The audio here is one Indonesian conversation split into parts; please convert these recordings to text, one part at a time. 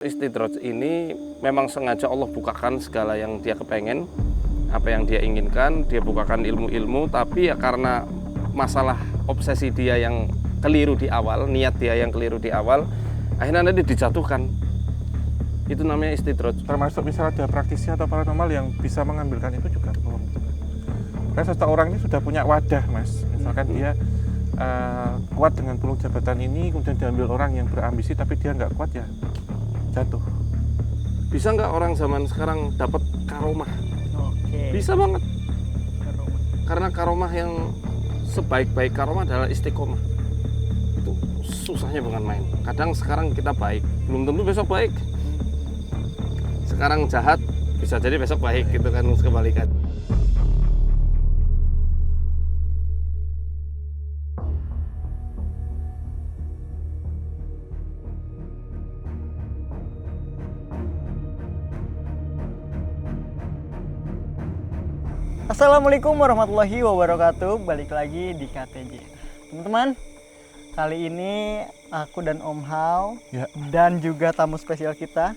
Istidroj ini memang sengaja Allah bukakan segala yang dia kepengen, apa yang dia inginkan, dia bukakan ilmu-ilmu, tapi ya karena masalah obsesi dia yang keliru di awal, niat dia yang keliru di awal, akhirnya nanti dijatuhkan. Itu namanya istidroj. Termasuk misalnya ada praktisi atau paranormal yang bisa mengambilkan itu juga belum. Karena seseorang ini sudah punya wadah, Mas. Misalkan dia kuat dengan pulung jabatan ini, kemudian diambil orang yang berambisi tapi dia nggak kuat, ya jatuh. Bisa nggak orang zaman sekarang dapat karomah? Oke. Bisa banget. Karomah. Karena karomah yang sebaik-baik karomah adalah istiqomah. Itu susahnya bukan main. Kadang sekarang kita baik, belum tentu besok baik. Sekarang jahat, bisa jadi besok baik gitu kan, kebalikan. Assalamualaikum warahmatullahi wabarakatuh. Balik lagi di KTJ. Teman-teman, kali ini aku dan Om Hao Ya. dan juga tamu spesial kita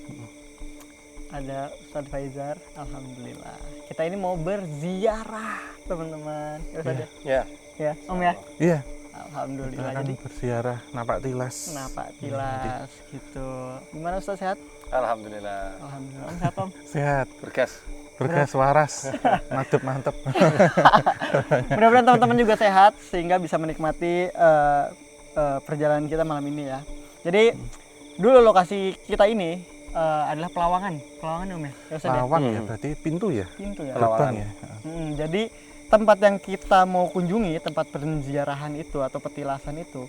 ada Ustadz Faizar. Alhamdulillah. Kita ini mau berziarah, teman-teman. Ya, Ustadz ya? Ya. Ya, Om ya. Iya, kita Alhamdulillah. akan Jadi berziarah napak tilas. kenapa tilas gitu? Gimana Ustadz, sehat? Alhamdulillah. Alhamdulillah. Om sehat, Om. Sehat, Bergas. bergas waras, mantep. Mudah-mudahan teman-teman juga sehat sehingga bisa menikmati perjalanan kita malam ini ya. Jadi dulu lokasi kita ini adalah Pelawangan Om ya. Ya, Ustadz ya? Lawang ya, berarti pintu ya, Pintu ya. gerbang ya. Jadi tempat yang kita mau kunjungi, tempat penziarahan itu atau petilasan itu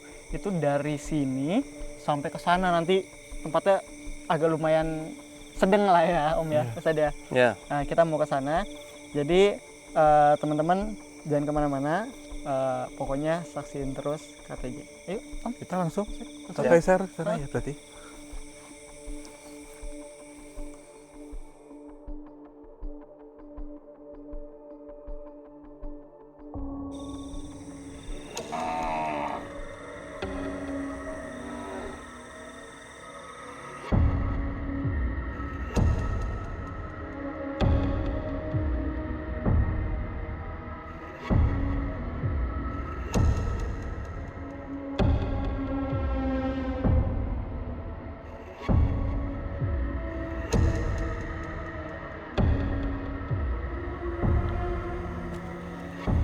dari sini sampai ke sana. Nanti tempatnya agak lumayan sedang lah ya Om ya, Ustadz ya. Ya. Nah, kita mau ke sana. Jadi teman-teman jangan kemana-mana. Pokoknya saksiin terus KTJ. Ayo Om. Kita langsung Langsung. sampai sana ya berarti.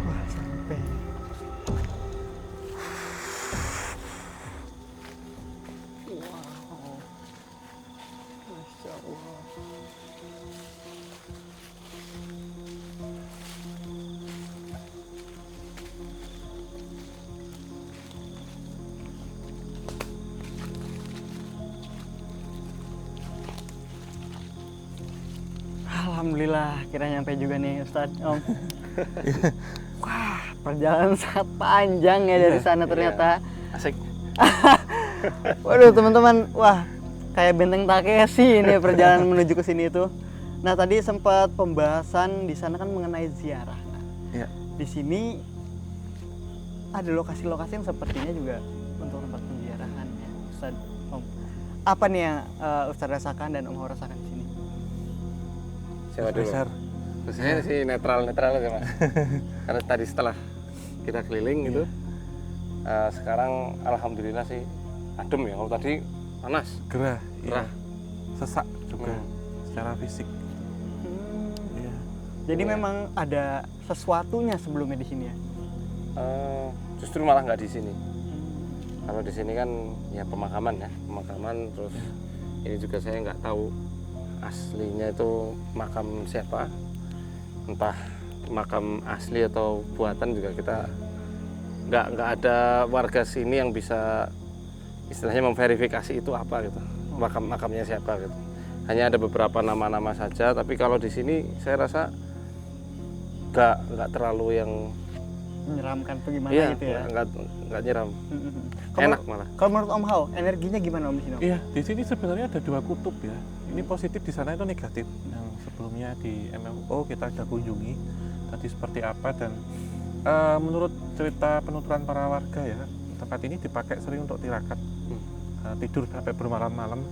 Wah, sampai. Wow. Masya Allah. Alhamdulillah, kira nyampe juga nih Ustadz, Om. Wah, perjalanan sangat panjang ya dari sana ternyata. Asik. Waduh teman-teman, wah kayak benteng Takeshi ini perjalanan menuju ke sini itu. Nah tadi sempat pembahasan di sana kan mengenai ziarah. Nah, Iya. di sini ada lokasi-lokasi yang sepertinya juga untuk tempat penziarahan ya, Ustaz, Om. Apa nih yang Ustaz rasakan dan Om Hao rasakan di sini? Siapa dulu? Besar. Saya sih netral aja Mas. Karena tadi setelah kita keliling gitu, sekarang alhamdulillah sih adem ya. Kalau tadi panas. Gerah, Gerah. iya. Sesak juga secara fisik. Iya. Jadi memang ada sesuatunya sebelumnya di sini ya. Justru malah nggak di sini. Kalau di sini kan ya pemakaman terus ini juga saya nggak tahu aslinya itu makam siapa, entah makam asli atau buatan juga kita nggak ada warga sini yang bisa istilahnya memverifikasi itu apa gitu, makamnya siapa gitu. Hanya ada beberapa nama-nama saja, tapi kalau di sini saya rasa nggak terlalu yang Menyeramkan atau gimana iya, gitu ya. nggak nyeram, Kalau enak malah. Kalau menurut Om Hao, energinya gimana Om di sini? Om? Iya, di sini sebenarnya ada dua kutub ya. Ini positif, di sana itu negatif. Yang sebelumnya di MMO kita sudah kunjungi tadi seperti apa, dan menurut cerita penuturan para warga ya, tempat ini dipakai sering untuk tirakat, tidur sampai bermalam-malam.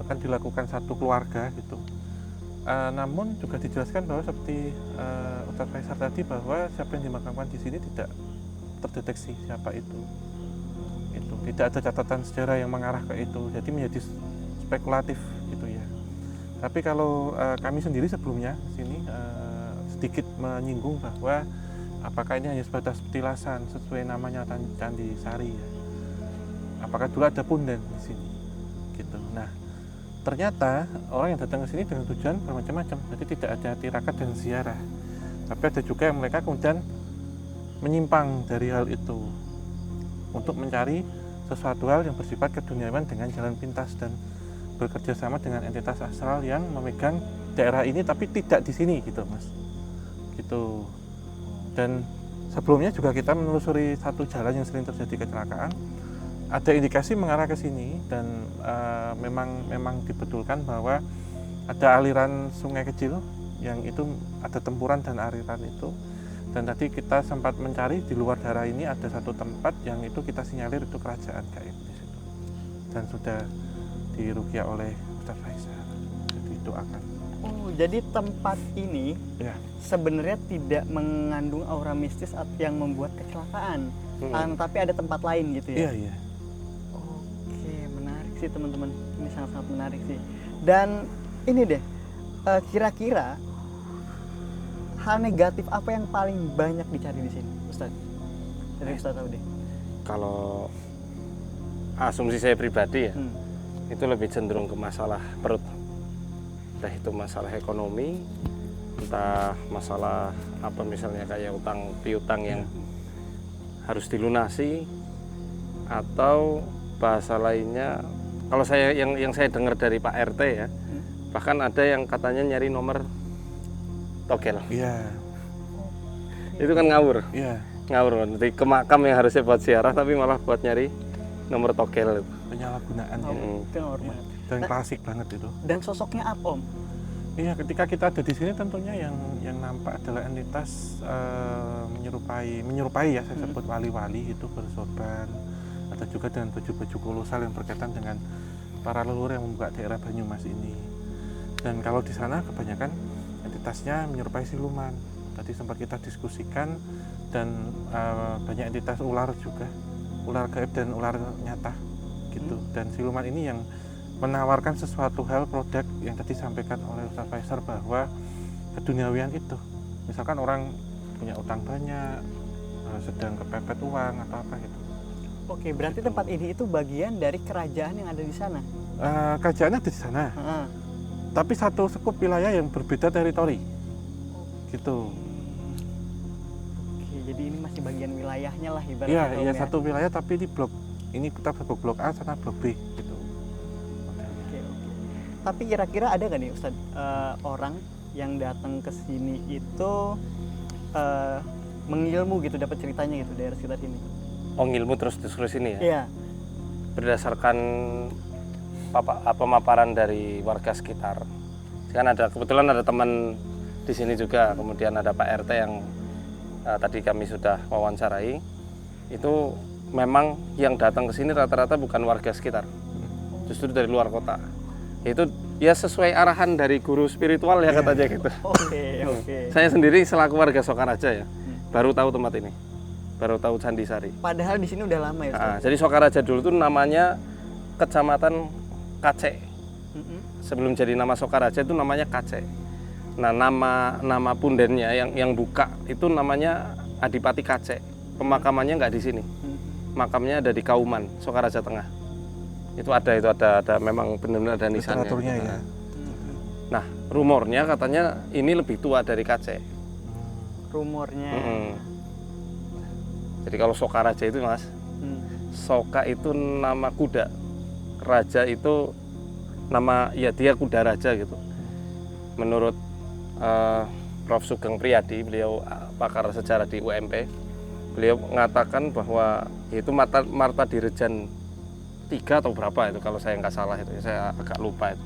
itu kan dilakukan satu keluarga gitu. Namun juga dijelaskan bahwa seperti Ustadz Faisal tadi, bahwa siapa yang dimakamkan di sini tidak terdeteksi siapa itu. Tidak ada catatan sejarah yang mengarah ke itu, jadi menjadi spekulatif gitu ya. Tapi kalau kami sendiri sebelumnya sini sedikit menyinggung bahwa apakah ini hanya sebatas petilasan sesuai namanya Candi Sari ya. Apakah dulu ada punden di sini gitu. Nah, ternyata orang yang datang ke sini dengan tujuan bermacam-macam, jadi tidak ada tirakat dan ziarah. Tapi ada juga yang mereka kemudian menyimpang dari hal itu untuk mencari sesuatu hal yang bersifat keduniawan dengan jalan pintas dan bekerja sama dengan entitas astral yang memegang daerah ini tapi tidak di sini gitu Mas. Gitu. Dan sebelumnya juga kita menelusuri satu jalan yang sering terjadi kecelakaan. Ada indikasi mengarah ke sini dan memang dibetulkan bahwa ada aliran sungai kecil yang itu ada tempuran dan aliran itu. Dan tadi kita sempat mencari di luar daerah ini ada satu tempat yang itu kita sinyalir itu kerajaan gaib di situ. Dan sudah diruqyah oleh Ustadz Faisal. Jadi doakan. Oh, jadi tempat ini Ya. sebenarnya tidak mengandung aura mistis yang membuat kecelakaan. Tapi ada tempat lain gitu ya. Iya. Oke, menarik sih teman-teman. Ini sangat-sangat menarik sih. Dan ini deh, kira-kira hal negatif apa yang paling banyak dicari di sini, Ustadz? Dari Ustadz tahu deh. Kalau asumsi saya pribadi ya, itu lebih cenderung ke masalah perut. Entah itu masalah ekonomi, entah masalah apa misalnya kayak utang piutang yang harus dilunasi, atau bahasa lainnya, kalau saya yang saya dengar dari Pak RT ya, bahkan ada yang katanya nyari nomor togel. Iya. Itu kan ngawur. Iya. Ngawur, nanti ke makam yang harusnya buat ziarah tapi malah buat nyari nomor togel itu. Penyalahgunaan ya. Itu ngawur Iya. banget. Dan klasik banget itu. Dan sosoknya apa, Om? Iya, ketika kita ada di sini tentunya yang nampak adalah entitas menyerupai ya, saya sebut wali-wali itu bersorban. Ada juga dengan baju-baju kolosal yang berkaitan dengan para leluhur yang membuka daerah Banyumas ini. Dan kalau di sana kebanyakan entitasnya menyerupai siluman. Tadi sempat kita diskusikan, dan banyak entitas ular juga, ular gaib dan ular nyata gitu. Dan siluman ini yang menawarkan sesuatu hal produk yang tadi disampaikan oleh Ustadz Faisal bahwa keduniawian itu, misalkan orang punya utang banyak, sedang kepepet uang atau apa gitu. Oke, berarti tempat ini itu bagian dari kerajaan yang ada di sana. Kerajaannya ada di sana, tapi satu skup wilayah yang berbeda teritori, gitu. Oke, jadi ini masih bagian wilayahnya lah ibaratnya. Iya, Om, iya ya. satu wilayah tapi di blok ini kita sebut blok A, sana blok B, gitu. Oke. Tapi kira-kira ada nggak nih Ustadz orang yang datang ke sini itu mengilmu gitu, dapat ceritanya gitu daerah sekitar sini? Oh, ngilmu terus diskusi ini ya? Iya. Berdasarkan pemaparan dari warga sekitar. Kan kebetulan ada teman di sini juga, kemudian ada Pak RT yang tadi kami sudah wawancarai. Itu memang yang datang ke sini rata-rata bukan warga sekitar, justru dari luar kota. Itu ya sesuai arahan dari guru spiritual ya katanya gitu. Oke. Saya sendiri selaku warga Sokaraja ya, baru tahu tempat ini, baru tahu Candi Sari. Padahal di sini udah lama ya Ustadz? Jadi Sokaraja dulu tuh namanya Kecamatan Kacek. Sebelum jadi nama Sokaraja itu namanya Kacek. Nah, nama pundennya yang buka itu namanya Adipati Kacek. Pemakamannya nggak di sini. Makamnya ada di Kauman, Sokaraja Tengah. Itu ada memang benar-benar ada nisannya. Literaturnya ya. Nah, rumornya katanya ini lebih tua dari Kacek. Rumornya. Jadi kalau Sokaraja itu Mas, Soka itu nama kuda, Raja itu nama, ya dia kuda raja gitu. Menurut Prof. Sugeng Priyadi, beliau pakar sejarah di UMP, beliau mengatakan bahwa itu Marta Direjan 3 atau berapa itu kalau saya nggak salah itu, saya agak lupa itu.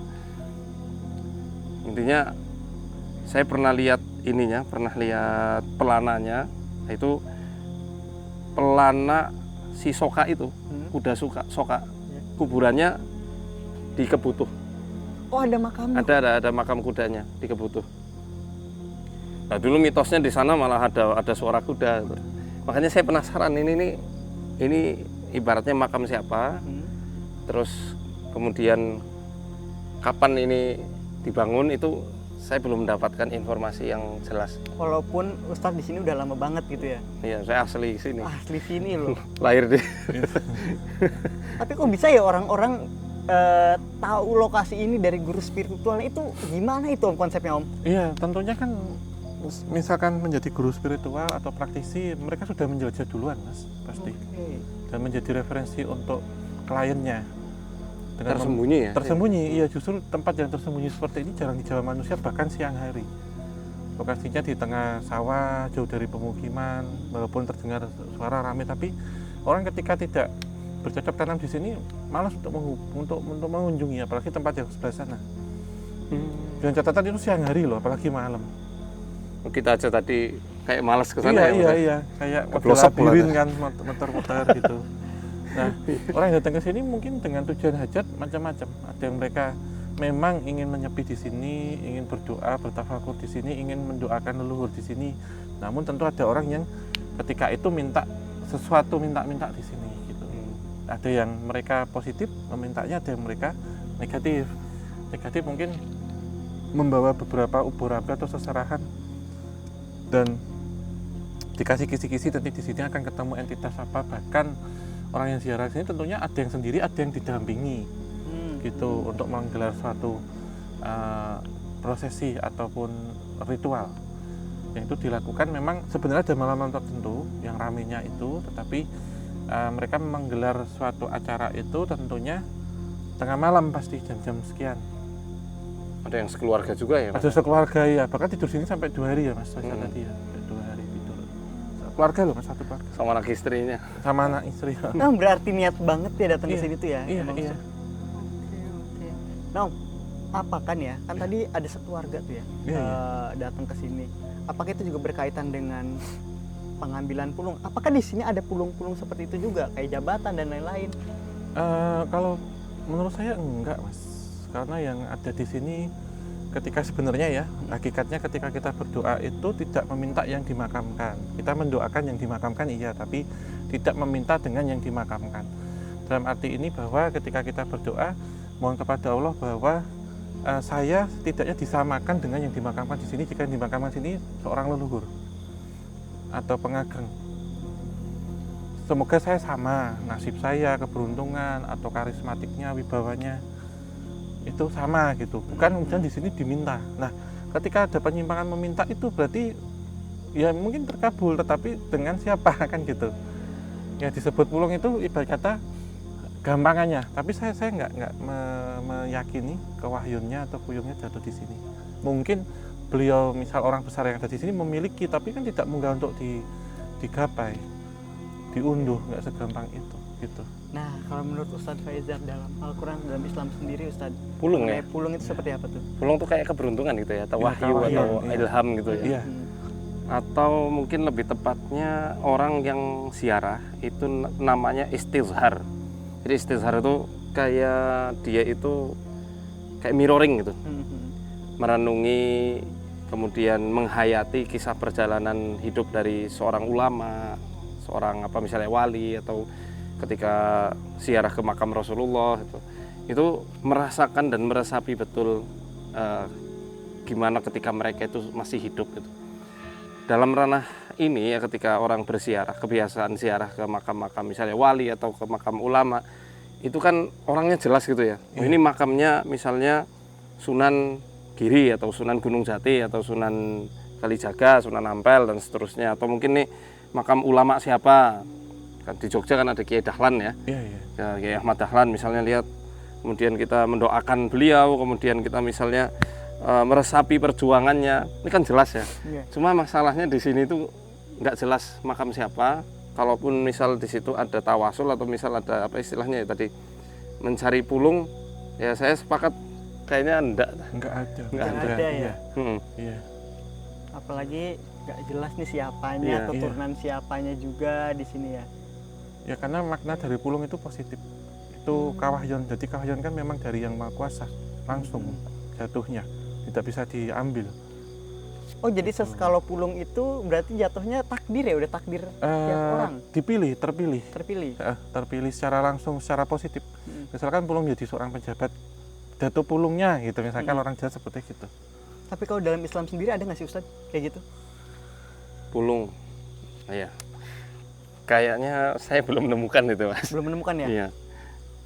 Intinya saya pernah lihat pelananya, itu pelana si Soka itu, kuda Soka, kuburannya di Kebutuh. Oh, ada makamnya. Ada makam kudanya di Kebutuh. Nah dulu mitosnya di sana malah ada suara kuda. Makanya saya penasaran ini ibaratnya makam siapa, terus kemudian kapan ini dibangun, itu saya belum mendapatkan informasi yang jelas. Walaupun Ustadz di sini udah lama banget gitu ya. Iya, saya asli sini. Asli sini loh. Lahir di. Tapi kok bisa ya orang-orang tahu lokasi ini dari guru spiritualnya, itu gimana itu Om konsepnya Om? Iya, tentunya kan misalkan menjadi guru spiritual atau praktisi, mereka sudah menjelajah duluan Mas, pasti. Oke. Dan menjadi referensi untuk kliennya. Dengan Tersembunyi ya? Tersembunyi, iya, justru tempat yang tersembunyi seperti ini jarang dijamah manusia, bahkan siang hari. Lokasinya di tengah sawah, jauh dari pemukiman, walaupun terdengar suara ramai, tapi orang ketika tidak bercocok tanam di sini malas untuk mengunjungi, apalagi tempat yang sebelah sana. Dengan catatan itu siang hari loh, apalagi malam. Kita aja tadi kayak malas ke sana Iya, kayak labirin kan, muter-muter gitu. Nah, orang yang datang ke sini mungkin dengan tujuan hajat macam-macam. Ada yang mereka memang ingin menyepi di sini, ingin berdoa, bertafakur di sini, ingin mendoakan leluhur di sini. Namun tentu ada orang yang ketika itu minta sesuatu, minta di sini gitu. Ada yang mereka positif memintanya, ada yang mereka negatif. Negatif mungkin membawa beberapa ubur api atau seserahan, dan dikasih kisi-kisi nanti di sini akan ketemu entitas apa. Bahkan orang yang ziarah sini tentunya ada yang sendiri, ada yang didampingi gitu untuk menggelar suatu prosesi ataupun ritual yang itu dilakukan. Memang sebenarnya ada malam tertentu yang ramenya itu, tetapi mereka menggelar suatu acara itu tentunya tengah malam, pasti jam-jam sekian. Ada yang sekeluarga juga ya? Ada sekeluarga ya, bahkan tidur sini sampai 2 hari ya Mas, saya tadi ya, 2 hari tidur. Keluarga loh Mas, satu keluarga. Sama anak istrinya. Sama anak istri. Nah, berarti niat banget ya datang ke Iya, sini tuh ya. iya, Emang iya. Oke. Nah, Om, apa kan ya? Kan tadi ada sekeluarga tuh ya, Iya, datang ke sini. Apakah itu juga berkaitan dengan pengambilan pulung? Apakah di sini ada pulung-pulung seperti itu juga, kayak jabatan dan lain-lain? Kalau menurut saya enggak Mas, karena yang ada di sini ketika sebenarnya ya, hakikatnya ketika kita berdoa itu tidak meminta yang dimakamkan. Kita mendoakan yang dimakamkan iya, tapi tidak meminta dengan yang dimakamkan. Dalam arti ini bahwa ketika kita berdoa mohon kepada Allah bahwa saya setidaknya disamakan dengan yang dimakamkan di sini. Jika yang dimakamkan di sini seorang leluhur atau pengageng, semoga saya sama nasib saya, keberuntungan atau karismatiknya, wibawanya itu sama gitu. Bukan kemudian di sini diminta. Nah, ketika ada penyimpangan meminta itu berarti ya mungkin terkabul, tetapi dengan siapa kan gitu. Ya disebut pulung itu ibarat kata gampangannya, tapi saya nggak meyakini kewahyunnya atau kuyungnya jatuh di sini. Mungkin beliau misal orang besar yang ada di sini memiliki, tapi kan tidak mudah untuk digapai, diunduh, nggak segampang itu gitu. Nah, kalau menurut Ustadz Faizal dalam Al-Quran, dalam Islam sendiri Ustadz, Pulung ya? pulung itu seperti apa tuh? Pulung tuh kayak keberuntungan gitu ya, atau Iya, wahyu wahyu, atau iya. ilham gitu ya. Iya. Atau mungkin lebih tepatnya orang yang ziarah itu namanya istizhar. Jadi istizhar itu kayak dia itu kayak mirroring gitu, merenungi, kemudian menghayati kisah perjalanan hidup dari seorang ulama, seorang apa misalnya wali, atau ketika ziarah ke makam Rasulullah itu merasakan dan meresapi betul gimana ketika mereka itu masih hidup gitu. Dalam ranah ini ya, ketika orang berziarah, kebiasaan ziarah ke makam-makam misalnya wali atau ke makam ulama, itu kan orangnya jelas gitu ya. Oh, ini makamnya misalnya Sunan Giri atau Sunan Gunung Jati atau Sunan Kalijaga, Sunan Ampel dan seterusnya. Atau mungkin nih makam ulama siapa. Kan di Jogja kan ada Kiai Dahlan ya. Iya, iya. Ya, Kiai Ahmad Dahlan misalnya, lihat. Kemudian kita mendoakan beliau, kemudian kita misalnya meresapi perjuangannya. Ini kan jelas ya. Iya. Cuma masalahnya di sini itu nggak jelas makam siapa. Kalaupun misal di situ ada tawasul atau misal ada apa istilahnya ya tadi, mencari pulung, ya saya sepakat kayaknya Enggak ada. Nggak ada ya? Iya. Apalagi nggak jelas nih siapanya, Iya. keturunan siapanya juga di sini ya. Ya karena makna dari pulung itu positif. Itu kawahyun. Jadi kawahyun kan memang dari yang Maha Kuasa. langsung jatuhnya, tidak bisa diambil. Oh jadi kalau pulung itu berarti jatuhnya takdir ya, udah takdir tiap orang Terpilih terpilih. secara langsung, secara positif. Misalkan pulung jadi seorang pejabat, jatuh pulungnya gitu, misalkan orang jahat seperti gitu. Tapi kalau dalam Islam sendiri ada nggak sih Ustadz kayak gitu? Pulung, iya. Kayaknya saya belum menemukan itu, Mas. Belum menemukan ya? Iya.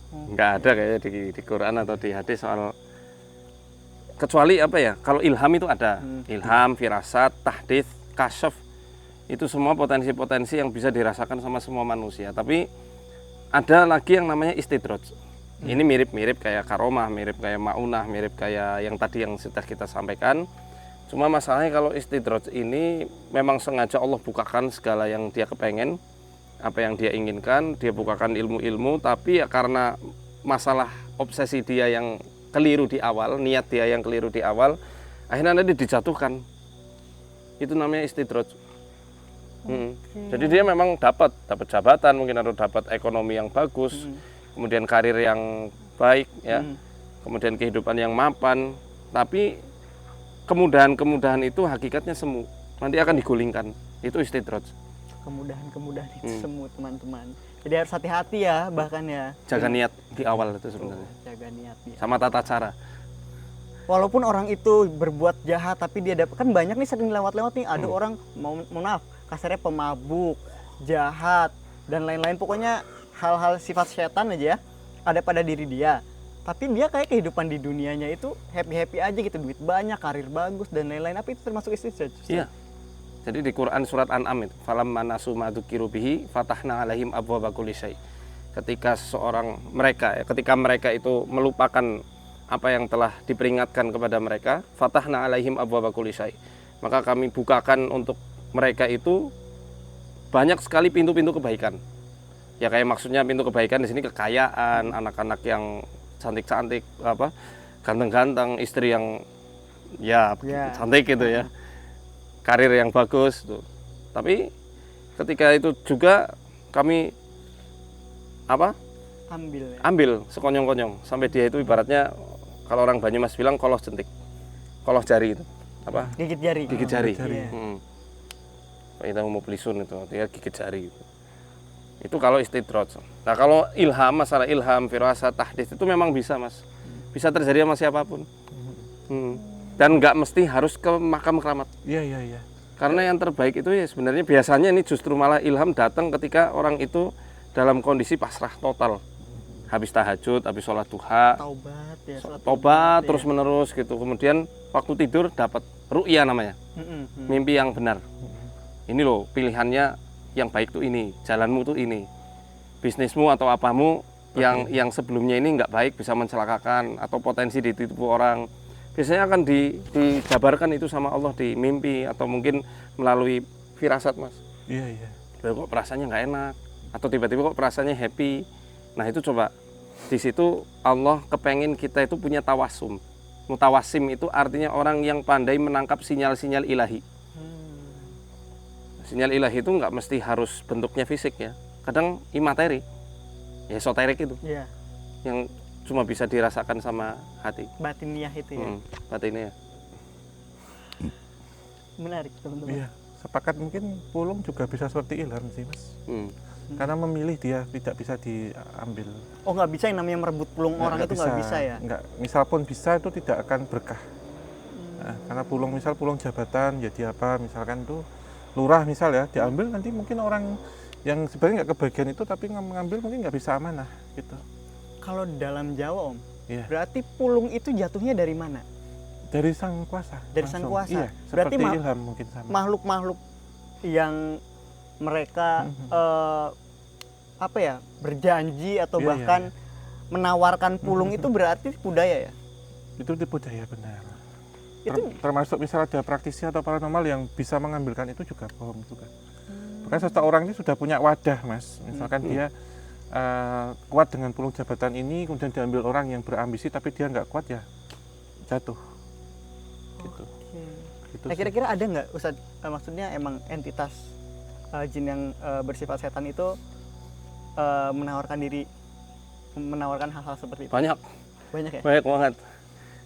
Nggak ada kayaknya di Quran atau di hadis soal, kecuali apa ya? Kalau ilham itu ada. Ilham, firasat, tahdits, kasyaf. Itu semua potensi-potensi yang bisa dirasakan sama semua manusia. Tapi ada lagi yang namanya istidraj. Ini mirip-mirip kayak karomah, mirip kayak maunah, mirip kayak yang tadi yang sudah kita sampaikan. Cuma masalahnya kalau istidraj ini memang sengaja Allah bukakan segala yang dia kepengen, apa yang dia inginkan, dia bukakan ilmu-ilmu, tapi ya karena masalah obsesi dia yang keliru di awal, niat dia yang keliru di awal, akhirnya nanti dijatuhkan. Itu namanya istidraj. Jadi dia memang dapat jabatan, mungkin atau dapat ekonomi yang bagus, kemudian karir yang baik, ya, kemudian kehidupan yang mapan, tapi kemudahan-kemudahan itu hakikatnya semu, nanti akan digulingkan. Itu istidraj. Kemudahan-kemudahan itu semu, teman-teman. Jadi harus hati-hati ya, bahkan ya. Jaga niat di awal itu sebenarnya. Jaga niat ya. Sama tata cara. Walaupun orang itu berbuat jahat, tapi dia dapat, kan banyak nih sering lewat-lewat nih, ada orang mohon maaf, kasarnya pemabuk, jahat dan lain-lain, pokoknya hal-hal sifat setan aja ya, ada pada diri dia. Tapi dia kayak kehidupan di dunianya itu happy-happy aja gitu, duit banyak, karir bagus dan lain-lain. Apa itu termasuk istidraj? Iya. Jadi di Quran surat An'am itu, falamma nasu ma dzukiru bihi fatahna alaihim abwaaba kulli syai. Ketika ketika mereka itu melupakan apa yang telah diperingatkan kepada mereka, fatahna alaihim abwaaba kulli syai. Maka kami bukakan untuk mereka itu banyak sekali pintu-pintu kebaikan. Ya kayak maksudnya pintu kebaikan di sini kekayaan, anak-anak yang cantik-cantik, ganteng-ganteng, istri yang cantik gitu ya. Karir yang bagus tuh. Tapi ketika itu juga kami ambil sekonyong-konyong sampai dia itu ibaratnya kalau orang Banyumas bilang kolos jentik, kolos jari itu gigit jari. Kita mau pelisun itu dia gigit jari gitu. Itu kalau istidraj. Nah kalau ilham, masalah ilham, firasat, tahdits itu memang bisa, Mas, bisa terjadi sama siapapun. Dan nggak mesti harus ke makam keramat. Iya. Karena yang terbaik itu ya sebenarnya biasanya ini justru malah ilham datang ketika orang itu dalam kondisi pasrah total, habis tahajud, habis sholat duha, tobat terus menerus gitu. Kemudian waktu tidur dapat ru'ya namanya, mimpi yang benar. Ini loh pilihannya yang baik tuh ini, jalanmu tuh ini, bisnismu atau apamu yang sebelumnya ini nggak baik bisa mencelakakan atau potensi ditipu orang. Biasanya akan dijabarkan itu sama Allah di mimpi atau mungkin melalui firasat, Mas. Iya. Loh, kok perasaannya nggak enak atau tiba-tiba kok perasaannya happy. Nah itu coba di situ Allah kepengen kita itu punya tawasum. Mutawasim itu artinya orang yang pandai menangkap sinyal-sinyal ilahi. Sinyal ilahi itu nggak mesti harus bentuknya fisik ya. Kadang imateri, ya esoterik itu. Iya. Yang cuma bisa dirasakan sama hati. Batiniah itu ya. Batiniah. Menarik teman-teman. Iya. Sepakat, mungkin pulung juga bisa seperti ilham sih, Mas. Karena memilih dia tidak bisa diambil. Oh nggak bisa yang namanya merebut pulung orang itu nggak bisa ya? Nggak. Misal pun bisa itu tidak akan berkah. Nah, karena pulung jabatan jadi apa, misalkan tuh lurah misal ya, diambil nanti mungkin orang yang sebenarnya nggak kebagian itu tapi mengambil mungkin nggak bisa amanah gitu. Kalau dalam Jawa, Om, iya. Berarti pulung itu jatuhnya dari mana? Dari sang kuasa. Dari sang kuasa. Iya, berarti seperti ilham mungkin sama. Makhluk-makhluk yang mereka berjanji atau bahkan menawarkan pulung itu berarti budaya ya? Itu budaya benar. Itu termasuk misalnya ada praktisi atau paranormal yang bisa mengambilkan itu juga bohong juga. Karena seseorang ini sudah punya wadah, Mas. Misalkan dia kuat dengan pulung jabatan ini, kemudian diambil orang yang berambisi tapi dia nggak kuat ya jatuh. Gitu. Gitu nah kira-kira ada nggak Ustadz, maksudnya emang entitas jin yang bersifat setan itu menawarkan hal-hal seperti itu? Banyak ya? banget.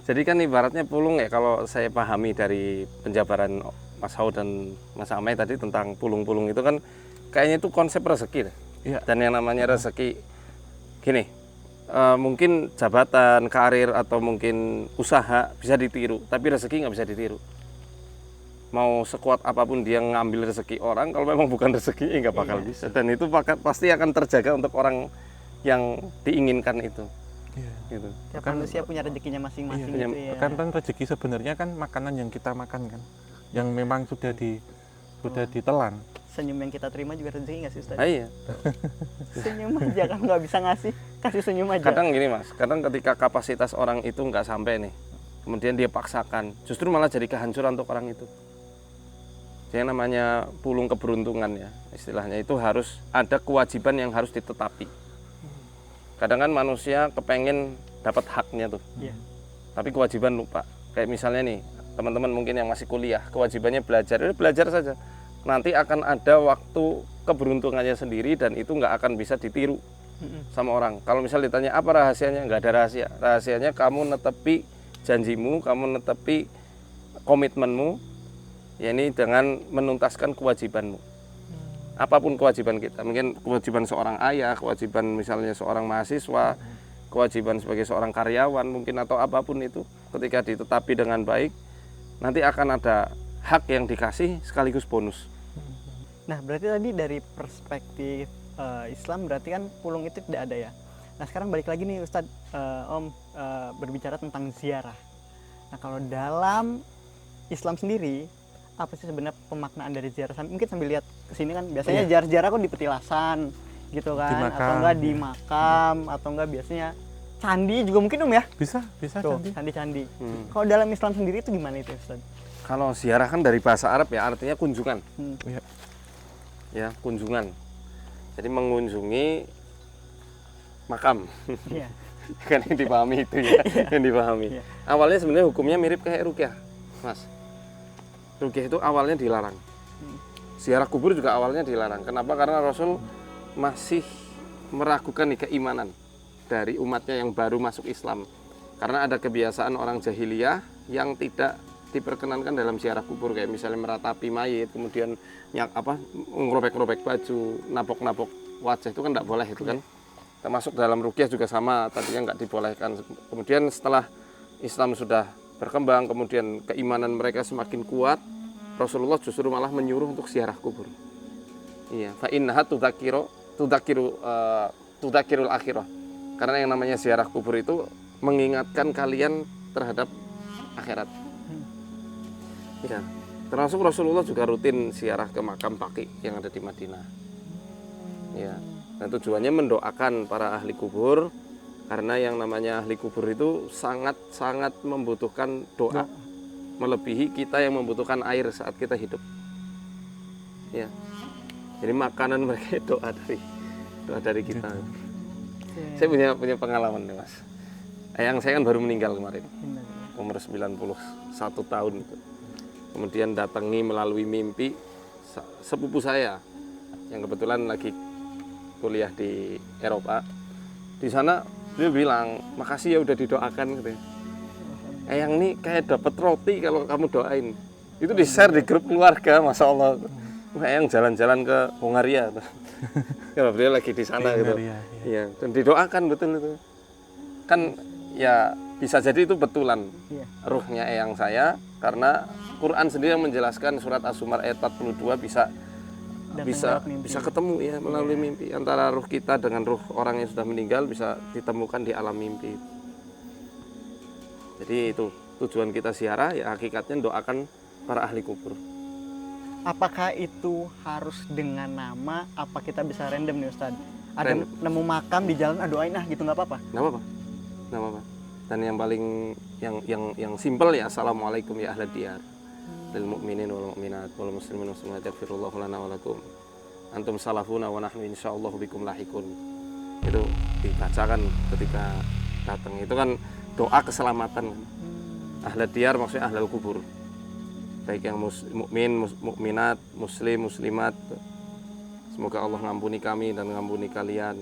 Jadi kan ibaratnya pulung ya, kalau saya pahami dari penjabaran Mas Hao dan Mas Amai tadi tentang pulung-pulung itu kan kayaknya itu konsep rezeki deh. Iya. Dan yang namanya rezeki gini, mungkin jabatan, karir atau mungkin usaha bisa ditiru, tapi rezeki nggak bisa ditiru. Mau sekuat apapun dia ngambil rezeki orang, kalau memang bukan rezeki ya nggak bakal bisa. Dan itu pasti akan terjaga untuk orang yang diinginkan itu. Iya. Gitu. Tiap manusia punya rezekinya masing-masing Iya, gitu ya. Kan rezeki sebenarnya kan makanan yang kita makan kan, yang memang sudah ditelan. Senyum yang kita terima juga rezeki nggak sih Ustaz? Ah, iya. Senyum aja kan nggak bisa ngasih, kasih senyum aja. Kadang gini Mas, kadang ketika kapasitas orang itu nggak sampai nih, kemudian dia paksakan, justru malah jadi kehancuran untuk orang itu. Yang namanya pulung keberuntungan ya, istilahnya itu harus ada kewajiban yang harus ditetapi. Kadang kan manusia kepengen dapat haknya tuh, Iya. tapi kewajiban lupa. Kayak misalnya nih, teman-teman mungkin yang masih kuliah, kewajibannya belajar, udah belajar saja. Nanti akan ada waktu keberuntungannya sendiri dan itu nggak akan bisa ditiru sama orang. Kalau misalnya ditanya apa rahasianya, nggak ada rahasia. Rahasianya kamu netepi janjimu, kamu netepi komitmenmu, ya ini dengan menuntaskan kewajibanmu. Apapun kewajiban kita, mungkin kewajiban seorang ayah, kewajiban misalnya seorang mahasiswa, kewajiban sebagai seorang karyawan mungkin atau apapun itu, ketika ditetapi dengan baik, nanti akan ada hak yang dikasih sekaligus bonus. Nah berarti tadi dari perspektif Islam berarti kan pulung itu tidak ada ya. Nah sekarang balik lagi nih Ustadz, Om berbicara tentang ziarah. Nah kalau dalam Islam sendiri apa sih sebenarnya pemaknaan dari ziarah? Mungkin sambil lihat ke sini kan biasanya ziarah-ziarah kok di petilasan gitu kan, Di makam. atau enggak di makam, atau enggak biasanya candi juga mungkin Om ya. Bisa Tuh, candi. candi-candi. Kalau dalam Islam sendiri itu gimana itu Ustadz? Kalau ziarah kan dari bahasa Arab ya, artinya kunjungan. Iya. Ya, kunjungan. Jadi mengunjungi makam. Iya. Kan yang dipahami itu ya, yang dipahami. Iya. Awalnya sebenarnya hukumnya mirip kayak ruqyah, Mas. Ruqyah itu awalnya dilarang. Ziarah kubur juga awalnya dilarang. Kenapa? Karena Rasul masih meragukan nih keimanan dari umatnya yang baru masuk Islam. Karena ada kebiasaan orang jahiliyah yang tidak diperkenankan dalam ziarah kubur, kayak misalnya meratapi mayit, kemudian ngerobek-ngerobek baju, napok-napok wajah, itu kan tidak boleh itu kan. Termasuk dalam ruqyah juga sama, tadinya nggak dibolehkan. Kemudian setelah Islam sudah berkembang, kemudian keimanan mereka semakin kuat, Rasulullah justru malah menyuruh untuk ziarah kubur. Iya, fa innaha tudzakirul akhirah. Karena yang namanya ziarah kubur itu mengingatkan kalian terhadap akhirat. Ya, termasuk Rasulullah juga rutin ziarah ke makam Baqi yang ada di Madinah. Ya, dan tujuannya mendoakan para ahli kubur, karena yang namanya ahli kubur itu sangat membutuhkan doa, melebihi kita yang membutuhkan air saat kita hidup. Ya, jadi makanan mereka doa dari kita. Saya punya pengalaman nih Mas. Ayang saya kan baru meninggal kemarin, umur 91 tahun itu. Kemudian datangi melalui mimpi sepupu saya yang kebetulan lagi kuliah di Eropa. Di sana dia bilang, makasih ya udah didoakan gitu. Eyang nih kayak dapat roti kalau kamu doain. Itu di-share di grup keluarga, Masya Allah. Eyang jalan-jalan ke Hongaria. Ya, beliau lagi di sana gitu. Iya, dan didoakan betul itu. Kan ya bisa jadi itu betulan ruhnya eyang saya, karena Quran sendiri yang menjelaskan surat As-Zumar ayat 42 bisa ketemu ya melalui mimpi, antara ruh kita dengan ruh orang yang sudah meninggal bisa ditemukan di alam mimpi. Jadi itu tujuan kita ziarah, ya hakikatnya doakan para ahli kubur. Apakah itu harus dengan nama, apa kita bisa random nih Ustadz? Ada nemu makam di jalan, doain gitu, nggak apa-apa? Nggak apa-apa. Dan yang paling yang simpel ya, assalamualaikum ya ahli diyar, lil mu'minin wal mu'minat wal muslimin wal muslimat, yaghfirullahu lana wa lakum, antum salafuna wa nahnu insyaallah bikum lahikun. Itu dibacakan ketika datang. Itu kan doa keselamatan. Ahli diyar maksudnya ahli kubur. Baik yang mukmin, mukminat, muslim, muslimat. Semoga Allah ngampuni kami dan ngampuni kalian.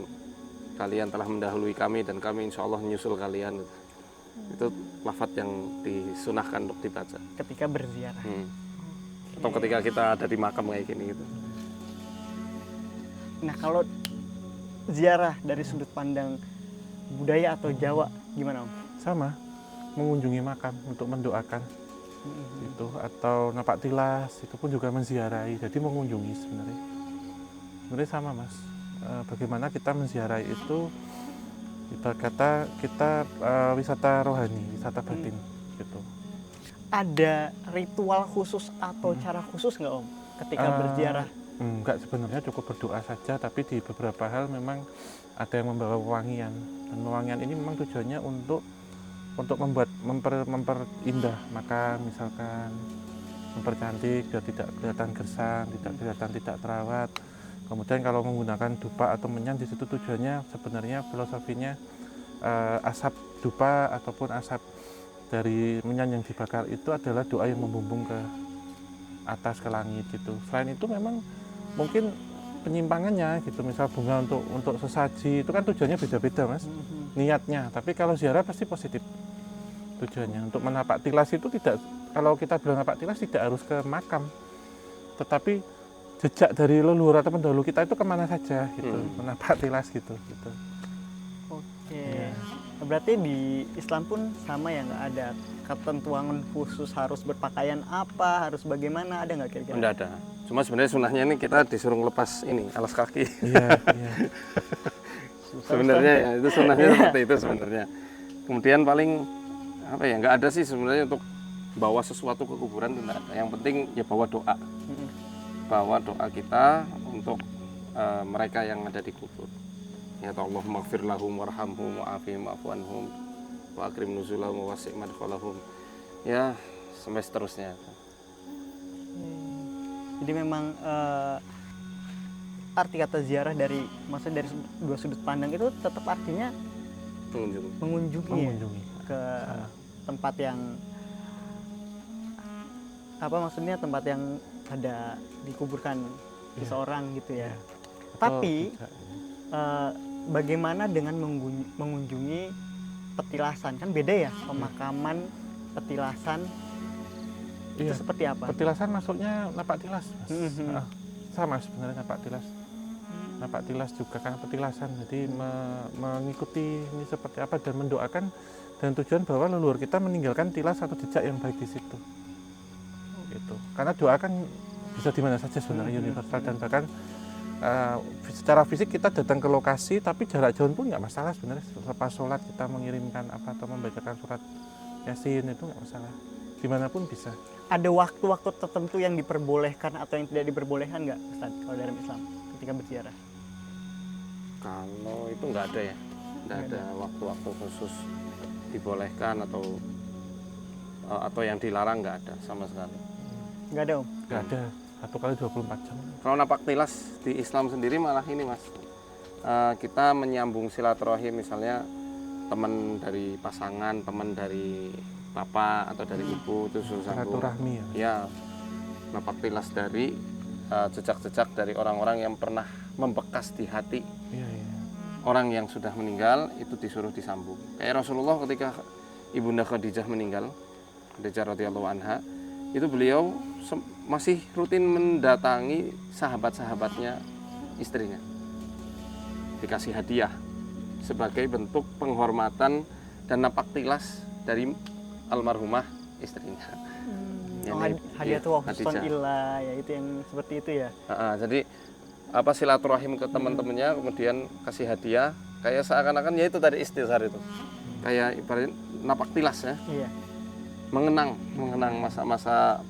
Kalian telah mendahului kami dan kami insya Allah menyusul kalian. Itu lafadz yang disunahkan untuk dibaca. Ketika berziarah. Atau ketika kita ada di makam kayak gini gitu. Nah, kalau ziarah dari sudut pandang budaya atau Jawa gimana, Om? Sama, mengunjungi makam untuk mendoakan itu, atau napak tilas itu pun juga menziarahi, jadi mengunjungi sebenarnya sama Mas. Bagaimana kita menziarahi itu, ibarat kata kita wisata rohani, wisata batin gitu. Ada ritual khusus atau cara khusus nggak, Om, ketika berziarah? Enggak, sebenarnya cukup berdoa saja, tapi di beberapa hal memang ada yang membawa wewangian, dan wewangian ini memang tujuannya untuk memperindah makam, misalkan mempercantik biar tidak kelihatan gersang, tidak kelihatan tidak terawat. Kemudian kalau menggunakan dupa atau menyan, di situ tujuannya sebenarnya filosofinya asap dupa ataupun asap dari menyan yang dibakar itu adalah doa yang membumbung ke atas, ke langit gitu. Selain itu memang mungkin penyimpangannya gitu, misal bunga untuk sesaji itu kan tujuannya beda-beda Mas, niatnya. Tapi kalau ziarah pasti positif tujuannya. Untuk menapak tilas itu tidak, kalau kita bilang napak tilas tidak harus ke makam, tetapi jejak dari leluhur atau pendahulu kita itu kemana saja gitu, menapak tilas gitu. Oke. Ya. Berarti di Islam pun sama ya, nggak ada ketentuan khusus harus berpakaian apa, harus bagaimana, ada nggak kira-kira? Enggak ada. Cuma sebenarnya sunahnya ini kita disuruh ngelepas ini alas kaki. Iya, iya. Sebenarnya ya, itu sunahnya seperti itu sebenarnya. Kemudian paling apa ya, nggak ada sih sebenarnya untuk bawa sesuatu ke kuburan, itu nggak ada. Yang penting ya bawa doa. Bawa doa kita untuk mereka yang ada di kubur. Ya Allahumma ighfir lahum warhamhum wa'afihim wa'fu anhum wa akrim nuzulahum wa wasi' madkhalahum. Ya, sampai seterusnya. Jadi memang arti kata ziarah dari, maksudnya dari dua sudut pandang itu tetap artinya mengunjungi ya, ke tempat yang apa, maksudnya tempat yang ada dikuburkan seseorang gitu ya. Tapi bagaimana dengan mengunjungi petilasan? Kan beda ya, pemakaman, petilasan. Itu seperti apa? Petilasan maksudnya napak tilas Mas. Sama sebenarnya napak tilas. Napak tilas juga kan petilasan, jadi mengikuti ini seperti apa dan mendoakan, dan tujuan bahwa leluhur kita meninggalkan tilas atau jejak yang baik di situ. Gitu. Karena doa kan bisa di mana saja sebenarnya, universal, dan bahkan secara fisik kita datang ke lokasi, tapi jarak jauh pun nggak masalah sebenarnya. Lepas sholat kita mengirimkan apa atau membacakan surat Yasin itu nggak masalah, dimanapun bisa. Ada waktu-waktu tertentu yang diperbolehkan atau yang tidak diperbolehkan nggak, Ustaz, kalau dalam Islam ketika berziarah? Kalau itu nggak ada ya, nggak ada waktu-waktu khusus dibolehkan atau yang dilarang, nggak ada sama sekali. Nggak ada, Om? Nggak ada, 1 kali 24 jam. Kalau napak tilas di Islam sendiri malah ini Mas, kita menyambung silaturahim, misalnya teman dari pasangan, teman dari bapak atau dari ibu itu suruh sambung. Silaturahmi ya. Ya, napak tilas dari jejak-jejak dari orang-orang yang pernah membekas di hati Iya, iya. orang yang sudah meninggal, itu disuruh disambung. Kayak Rasulullah ketika Ibunda Khadijah meninggal, Khadijah radhiyallahu anha, itu beliau masih rutin mendatangi sahabat-sahabatnya istrinya, dikasih hadiah sebagai bentuk penghormatan dan napak tilas dari almarhumah istrinya. Hadiah tuh wahuston ilah ya, itu yang seperti itu ya. Jadi apa, silaturahim ke teman-temannya, kemudian kasih hadiah, kayak seakan-akan ya itu tadi istishar itu, kayak ibaratnya napak tilas ya. Iya. mengenang masa-masa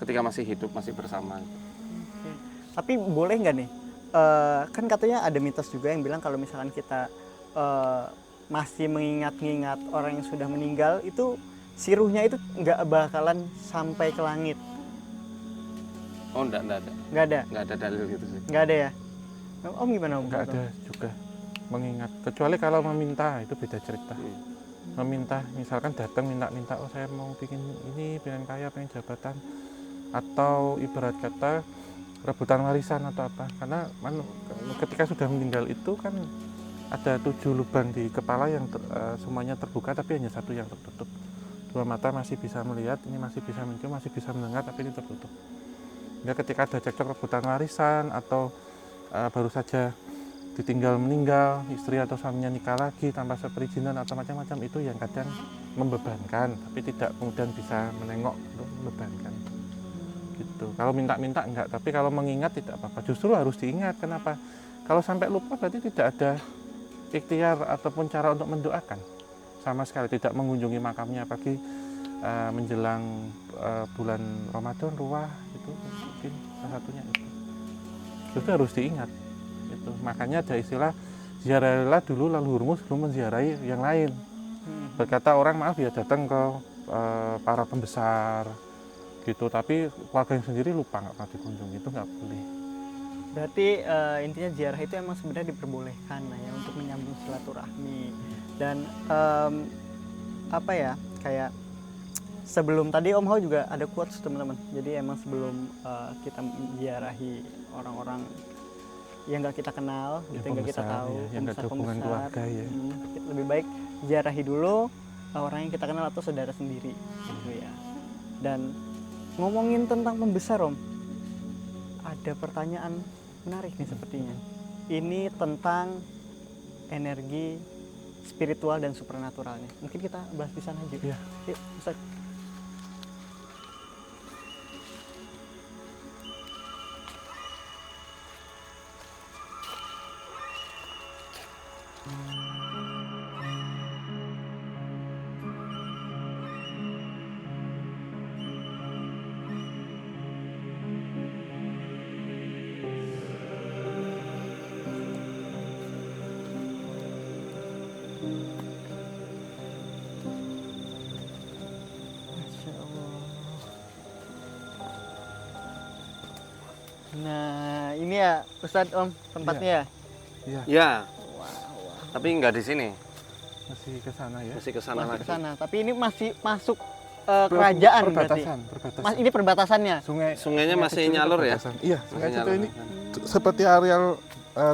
ketika masih hidup, masih bersama. Oke. Tapi boleh nggak nih, kan katanya ada mitos juga yang bilang kalau misalkan kita masih mengingat-ingat orang yang sudah meninggal, itu si ruhnya itu nggak bakalan sampai ke langit. Oh, enggak ada. Nggak ada dalil gitu sih. Nggak ada ya? Om gimana, Om? Nggak ada juga mengingat, kecuali kalau meminta, itu beda cerita. Meminta, misalkan datang minta, oh saya mau bikin ini, pengen kaya, pengen jabatan, atau ibarat kata rebutan warisan atau apa. Karena ketika sudah meninggal itu kan ada 7 lubang di kepala yang semuanya terbuka tapi hanya satu yang tertutup. 2 mata masih bisa melihat, ini masih bisa mencium, masih bisa mendengar, tapi ini tertutup. Ya, ketika ada cekcok rebutan warisan atau baru saja ditinggal meninggal, istri atau suaminya nikah lagi tanpa seperizinan atau macam-macam, itu yang kadang membebankan, tapi tidak kemudian bisa menengok untuk membebankan. Gitu. Kalau minta-minta enggak, tapi kalau mengingat tidak apa-apa. Justru harus diingat. Kenapa? Kalau sampai lupa berarti tidak ada ikhtiar ataupun cara untuk mendoakan. Sama sekali tidak mengunjungi makamnya, apalagi menjelang bulan Ramadan, ruah itu mungkin salah satunya itu. Itu harus diingat. Itu makanya ada istilah ziarahilah dulu leluhurmu sebelum menziarahi yang lain. Berkata orang, maaf ya, datang ke para pembesar gitu, tapi keluarga yang sendiri lupa nggak pernah dikunjungi, itu nggak boleh. Berarti intinya ziarah itu emang sebenarnya diperbolehkan lah ya untuk menyambung silaturahmi. Dan apa ya, kayak sebelum tadi Om Hao juga ada quotes teman-teman. Jadi emang sebelum kita ziarahi orang-orang yang nggak kita kenal, Ya, gitu, yang nggak kita pembesar, tahu, ya, yang nggak ada hubungan keluarga, ya. Lebih baik ziarahi dulu orang yang kita kenal atau saudara sendiri, gitu ya. Dan ngomongin tentang pembesar, Om, ada pertanyaan menarik nih sepertinya. Ini tentang energi spiritual dan supernaturalnya. Mungkin kita bahas di sana aja. Iya. Yuk, Ustaz. Masya Allah. Nah, ini ya Ustadz, Om, tempatnya ya. Iya, Ya, Wah, wah. tapi nggak di sini, masih ke sana ya. masih ke sana Masih lagi. ke sana, tapi ini masih masuk kerajaan berarti. Perbatasan, perbatasan. Mas, ini perbatasannya. Sungainya masih kecil itu nyalur ya? perbatasan. Iya, sungai Masih itu nyalur. ini seperti areal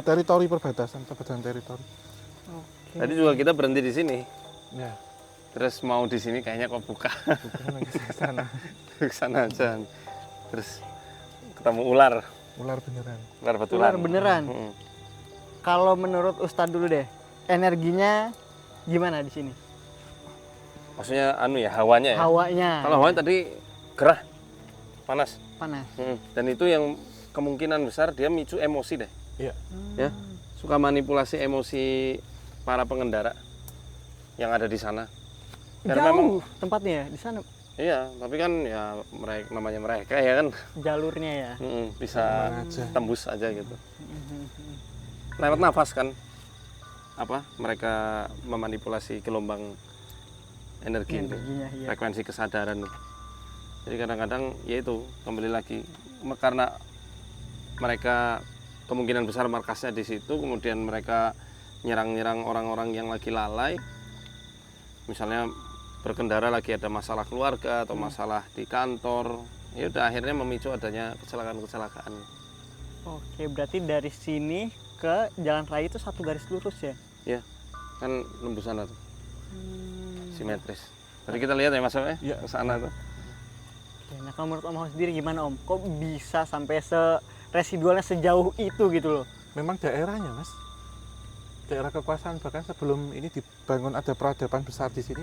teritori perbatasan teritori. Oke. Tadi juga kita berhenti di sini. Ya, Terus mau di sini kayaknya kok buka. bukan lagi ke sana. Ke sana aja. Terus ketemu ular, Ular beneran. ular betulan. Ular beneran. Mm-mm. Kalau menurut Ustadz dulu deh, energinya gimana di sini? Maksudnya anu ya, hawanya ya. Hawanya. Kalau hawanya tadi gerah, panas. panas. Dan itu yang kemungkinan besar dia micu emosi deh. Iya. Ya, suka manipulasi emosi para pengendara yang ada di sana. Karena Jauh tempatnya ya di sana, Iya, tapi kan ya mereka namanya mereka ya kan jalurnya ya. bisa Kemana aja. tembus aja gitu. Lewat nafas kan, apa mereka memanipulasi gelombang energi itu, Energinya ya. frekuensi kesadaran itu. Jadi kadang-kadang ya itu kembali lagi karena mereka kemungkinan besar markasnya di situ, kemudian mereka nyerang-nyerang orang-orang yang lagi lalai, misalnya berkendara lagi ada masalah keluarga atau masalah di kantor, ya udah akhirnya memicu adanya kecelakaan-kecelakaan. Oke, berarti dari sini ke jalan raya itu satu garis lurus ya? Ya, kan nembus sana tuh, simetris. Tadi kita lihat ya Mas ya, Iya. ke sana tuh. Oke, nah kalau menurut Om Hao sendiri gimana Om? Kok bisa sampai residualnya sejauh itu gitu loh? Memang daerahnya, Mas. Daerah kekuasaan, bahkan sebelum ini dibangun ada peradaban besar di sini,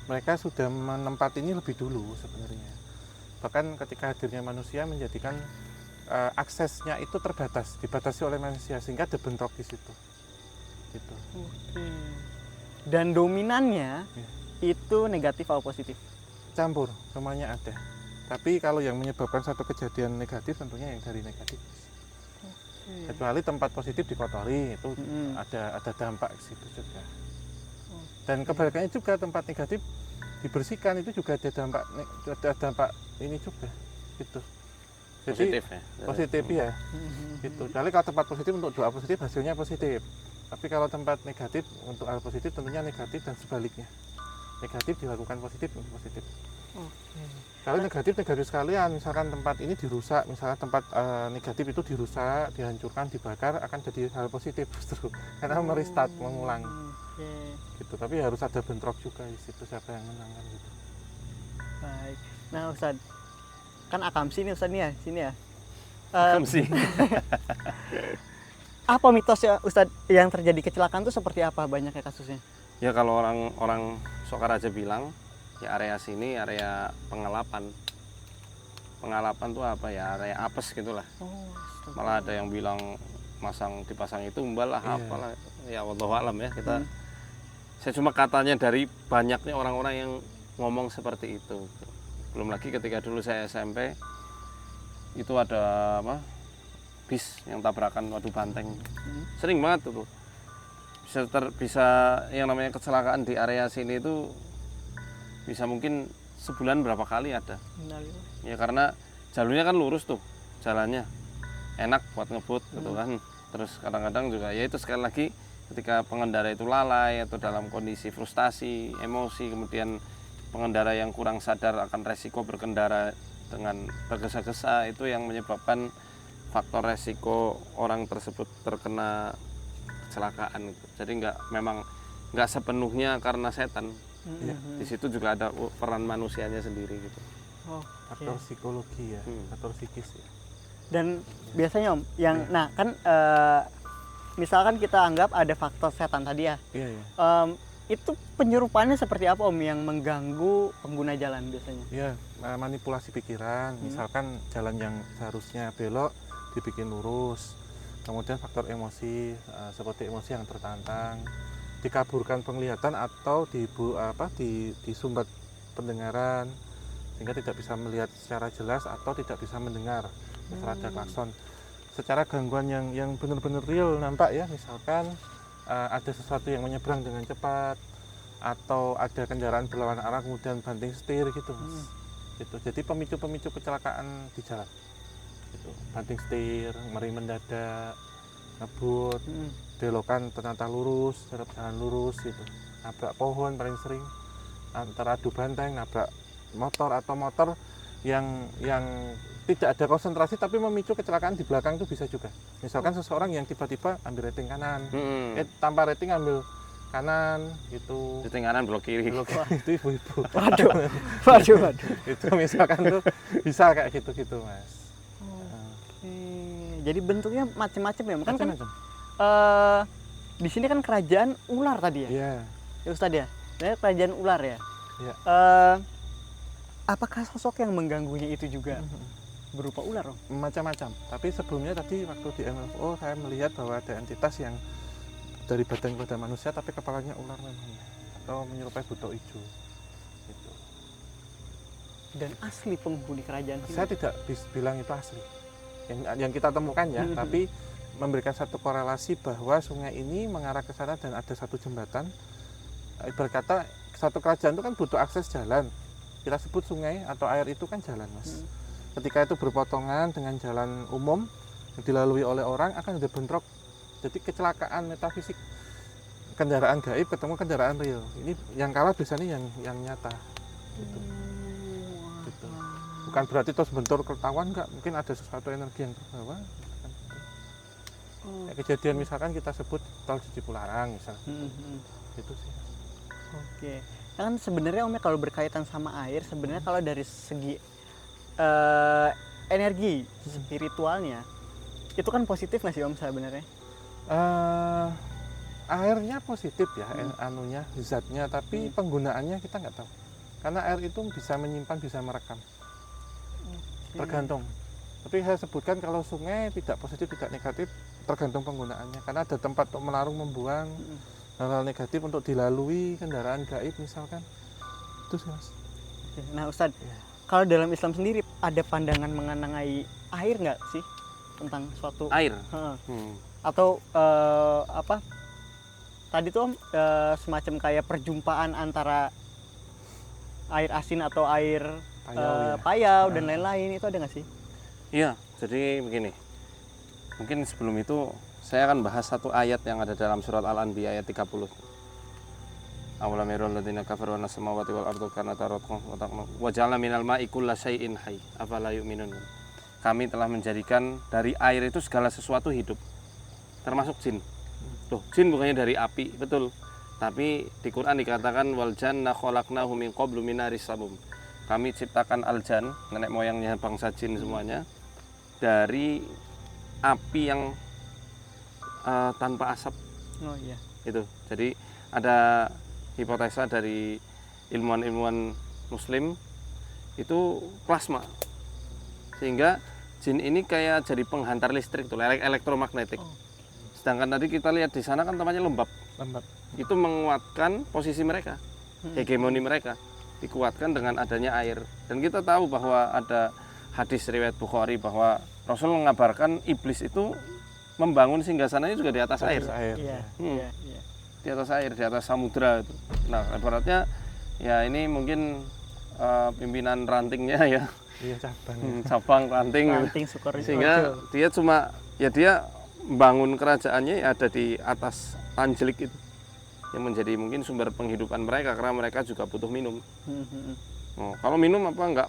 mereka sudah menempati ini lebih dulu sebenarnya. Bahkan ketika hadirnya manusia menjadikan aksesnya itu terbatas, dibatasi oleh manusia sehingga ada bentrok di situ. Gitu. Oke. Dan dominannya Ya. itu negatif atau positif? Campur, semuanya ada. Tapi kalau yang menyebabkan satu kejadian negatif tentunya yang dari negatif. Kecuali tempat positif dikotori, itu ada dampak ke situ juga. Dan kebalikannya juga tempat negatif dibersihkan itu juga ada dampak ini juga gitu. Jadi Positif ya. positif ya gitu. Jadi kalau tempat positif untuk doa positif hasilnya positif. Tapi kalau tempat negatif untuk hal positif tentunya negatif dan sebaliknya. Negatif dilakukan positif untuk positif. Oke. Kalau negatif sekalian, misalkan tempat ini dirusak, misalkan tempat negatif itu dirusak, dihancurkan, dibakar, akan jadi hal positif justru karena merestart, mengulang Oke, gitu. Tapi harus ada bentrok juga di situ, siapa yang menang kan gitu. baik. Nah Ustad, kan akamsi nih Ustad nih ya, sini ya. Sih. Apa mitos ya Ustad yang terjadi kecelakaan itu seperti apa banyaknya kasusnya? Ya kalau orang Sokaraja bilang ya area sini area pengelapan. Pengelapan tuh apa ya, area apes gitulah. Oh, Malah ada yang bilang dipasang itu tumbal lah, Iya. apalah. Ya wallahu alam ya kita. Saya cuma katanya dari banyaknya orang-orang yang ngomong seperti itu. Belum lagi ketika dulu saya SMP itu ada apa? Bis yang tabrakan Wadu Banteng. Sering banget tuh. Bisa yang namanya kecelakaan di area sini itu bisa mungkin sebulan berapa kali ada. Ya karena jalurnya kan lurus tuh jalannya, enak buat ngebut gitu kan. Terus kadang-kadang juga ya itu sekali lagi ketika pengendara itu lalai atau dalam kondisi frustasi, emosi, kemudian pengendara yang kurang sadar akan resiko berkendara dengan tergesa-gesa, itu yang menyebabkan faktor resiko orang tersebut terkena kecelakaan gitu. Jadi memang nggak sepenuhnya karena setan. Di situ juga ada peran manusianya sendiri gitu. Faktor psikologi ya, faktor psikis ya. Dan biasanya Om, yang nah kan misalkan kita anggap ada faktor setan tadi ya. Iya, iya. Itu penyerupaannya seperti apa Om yang mengganggu pengguna jalan biasanya? Iya, manipulasi pikiran, misalkan jalan yang seharusnya belok dibikin lurus. Kemudian faktor emosi, seperti emosi yang tertantang, dikaburkan penglihatan atau disumbat pendengaran sehingga tidak bisa melihat secara jelas atau tidak bisa mendengar secara klakson. Secara gangguan yang benar-benar real nampak ya, misalkan ada sesuatu yang menyeberang dengan cepat atau ada kendaraan berlawanan arah kemudian banting setir gitu Mas. Gitu. Jadi pemicu-pemicu kecelakaan di jalan. Gitu. Banting setir, merem mendadak, ngebut, belokan ternyata lurus, jalan lurus gitu. Nabrak pohon paling sering, antara adu banteng, nabrak motor atau motor yang tidak ada konsentrasi tapi memicu kecelakaan di belakang itu bisa juga. Misalkan seseorang yang tiba-tiba ambil rating kanan, tanpa rating ambil kanan gitu. Rating kanan belok kiri. Itu ibu-ibu. Waduh. Itu misalkan tuh bisa kayak gitu-gitu Mas. Jadi bentuknya macam-macam ya, kan Macam-macam. di sini kan kerajaan ular tadi ya, Iya. ya Ustadz ya, sebenarnya kerajaan ular ya. Iya. Apakah sosok yang mengganggunya itu juga berupa ular Om? Macam-macam. Tapi sebelumnya tadi waktu di MFO saya melihat bahwa ada entitas yang dari badan kepada manusia tapi kepalanya ular memang atau menyerupai buto hijau. Gitu. Dan asli penghuni kerajaan sini. Saya tidak bilang itu asli. Yang kita temukan ya, tapi memberikan satu korelasi bahwa sungai ini mengarah ke sana dan ada satu jembatan. Ibarat kata satu kerajaan itu kan butuh akses jalan. Kita sebut sungai atau air itu kan jalan Mas. Ketika itu berpotongan dengan jalan umum yang dilalui oleh orang akan ada bentrok. Jadi kecelakaan metafisik, kendaraan gaib ketemu kendaraan real. Ini yang kalah biasanya yang nyata. Gitu. Gitu. Bukan berarti terus bentur ketahuan, enggak, mungkin ada sesuatu energi yang terbawa. Kejadian misalkan kita sebut tol Cipularang misalnya. Itu sih. Oke. Kan sebenarnya Om kalau berkaitan sama air, sebenarnya kalau dari segi energi spiritualnya itu kan positif nggak sih Om sebenarnya? Airnya positif ya, anunya, zatnya, tapi penggunaannya kita nggak tahu. Karena air itu bisa menyimpan, bisa merekam. Tergantung. Tapi saya sebutkan kalau sungai tidak positif, tidak negatif, tergantung penggunaannya. Karena ada tempat untuk melarung, membuang hal-hal negatif untuk dilalui kendaraan gaib misalkan. Itu sih Mas. Nah Ustadz, kalau dalam Islam sendiri ada pandangan mengenai air nggak sih tentang suatu Air. Atau apa? Tadi tuh Om, semacam kayak perjumpaan antara air asin atau air payau dan lain-lain, itu ada nggak sih? Iya, jadi begini. Mungkin sebelum itu saya akan bahas satu ayat yang ada dalam surat Al-Anbiya ayat 30. awalam yarul ladzina kafaru anna samawati wal ardu kanata ratqan wa ja'alna minal ma'i kulla syai'in hayy afala yu'minun. Kami telah menjadikan dari air itu segala sesuatu hidup, termasuk jin. Loh, jin bukannya dari api, betul. Tapi di Quran dikatakan wal janna khalaqnahu min qablu min naris samum. Kami ciptakan aljan, nenek moyangnya bangsa jin semuanya, dari api yang tanpa asap. Oh iya. Itu. Jadi ada hipotesa dari ilmuwan-ilmuwan muslim itu plasma. Sehingga jin ini kayak jadi penghantar listrik tuh, elektromagnetik. Sedangkan tadi kita lihat di sana kan tempatnya lembab. Itu menguatkan posisi mereka, hegemoni mereka dikuatkan dengan adanya air. Dan kita tahu bahwa ada hadis riwayat Bukhari bahwa Rasul mengabarkan iblis itu membangun singgasananya juga di atas air. Iya. Iya. Di atas air, di atas samudra itu. Nah, ibaratnya ya ini mungkin pimpinan rantingnya ya. Iya, cabang. Cabang ranting. Ranting Sukor itu. Sehingga dia cuma ya dia bangun kerajaannya ya ada di atas Tanjelik itu. Yang menjadi mungkin sumber penghidupan mereka karena mereka juga butuh minum. Oh, kalau minum apa nggak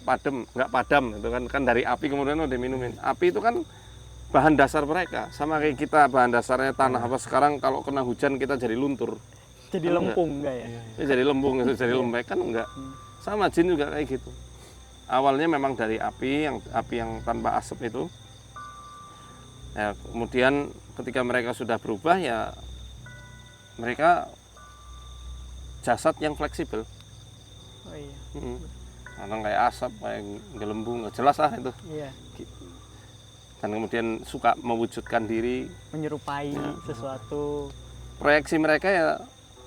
padam itu kan dari api kemudian udah minumin. Api itu kan bahan dasar mereka, sama kayak kita bahan dasarnya tanah. Apa sekarang kalau kena hujan kita jadi luntur, Jadi lempung enggak ya? ya jadi lembung, jadi lembek kan enggak. Sama jin juga kayak gitu. Awalnya memang dari api yang tanpa asap itu. Ya, kemudian ketika mereka sudah berubah ya mereka jasad yang fleksibel. Oh iya. Kadang kayak asap, kayak gelembung, nggak jelas lah itu. Iya. Dan kemudian suka mewujudkan diri, Menyerupai sesuatu. proyeksi mereka ya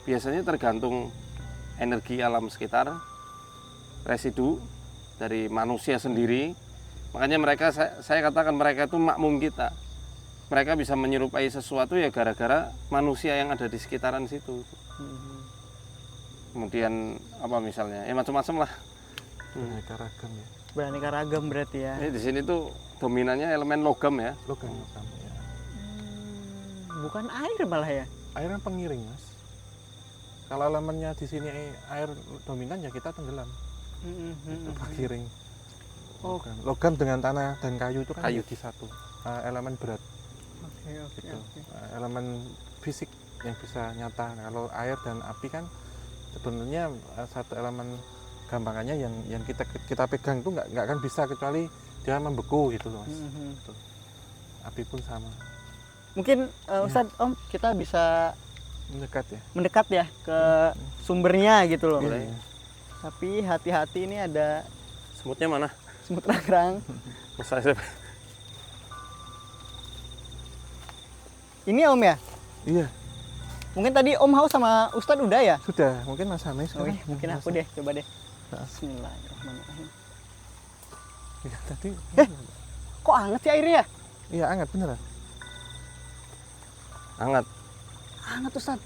biasanya tergantung energi alam sekitar, residu dari manusia sendiri. Makanya mereka, saya katakan mereka itu makmum kita. Mereka bisa menyerupai sesuatu ya gara-gara manusia yang ada di sekitaran situ. Kemudian apa misalnya, ya macam-macam lah. Beraneka ragam ya. Beraneka ragam berarti ya. Di sini tuh dominannya elemen logam ya. Logam ya. Bukan air malah ya. Airnya pengiring, Mas. Kalau elemennya di sini air dominan ya kita tenggelam. Itu pengiring. Oh. Logam dengan tanah dan kayu itu kan Kayu. jadi satu. Elemen berat Oke. gitu. Elemen fisik yang bisa nyata. Kalau air dan api kan sebenarnya satu elemen gampangannya yang kita pegang itu nggak akan bisa kecuali dia membeku gitu loh, Mas. Gitu. Api pun sama. Mungkin Ustadz, Om, kita bisa Mendekat ya. ke sumbernya gitu loh. Boleh. Tapi hati-hati, ini ada Semutnya mana? semut ragrang. Masa saya Ini Om ya? Iya, Mungkin tadi Om haus sama Ustadz udah ya? sudah. Mungkin Mas Hamid Oh sekarang. iya, mungkin aku deh, coba deh. Nah. Bismillahirrahmanirrahim. Iya, tadi. Kok anget sih airnya? Iya, hangat beneran. hangat. Anget Ustadz.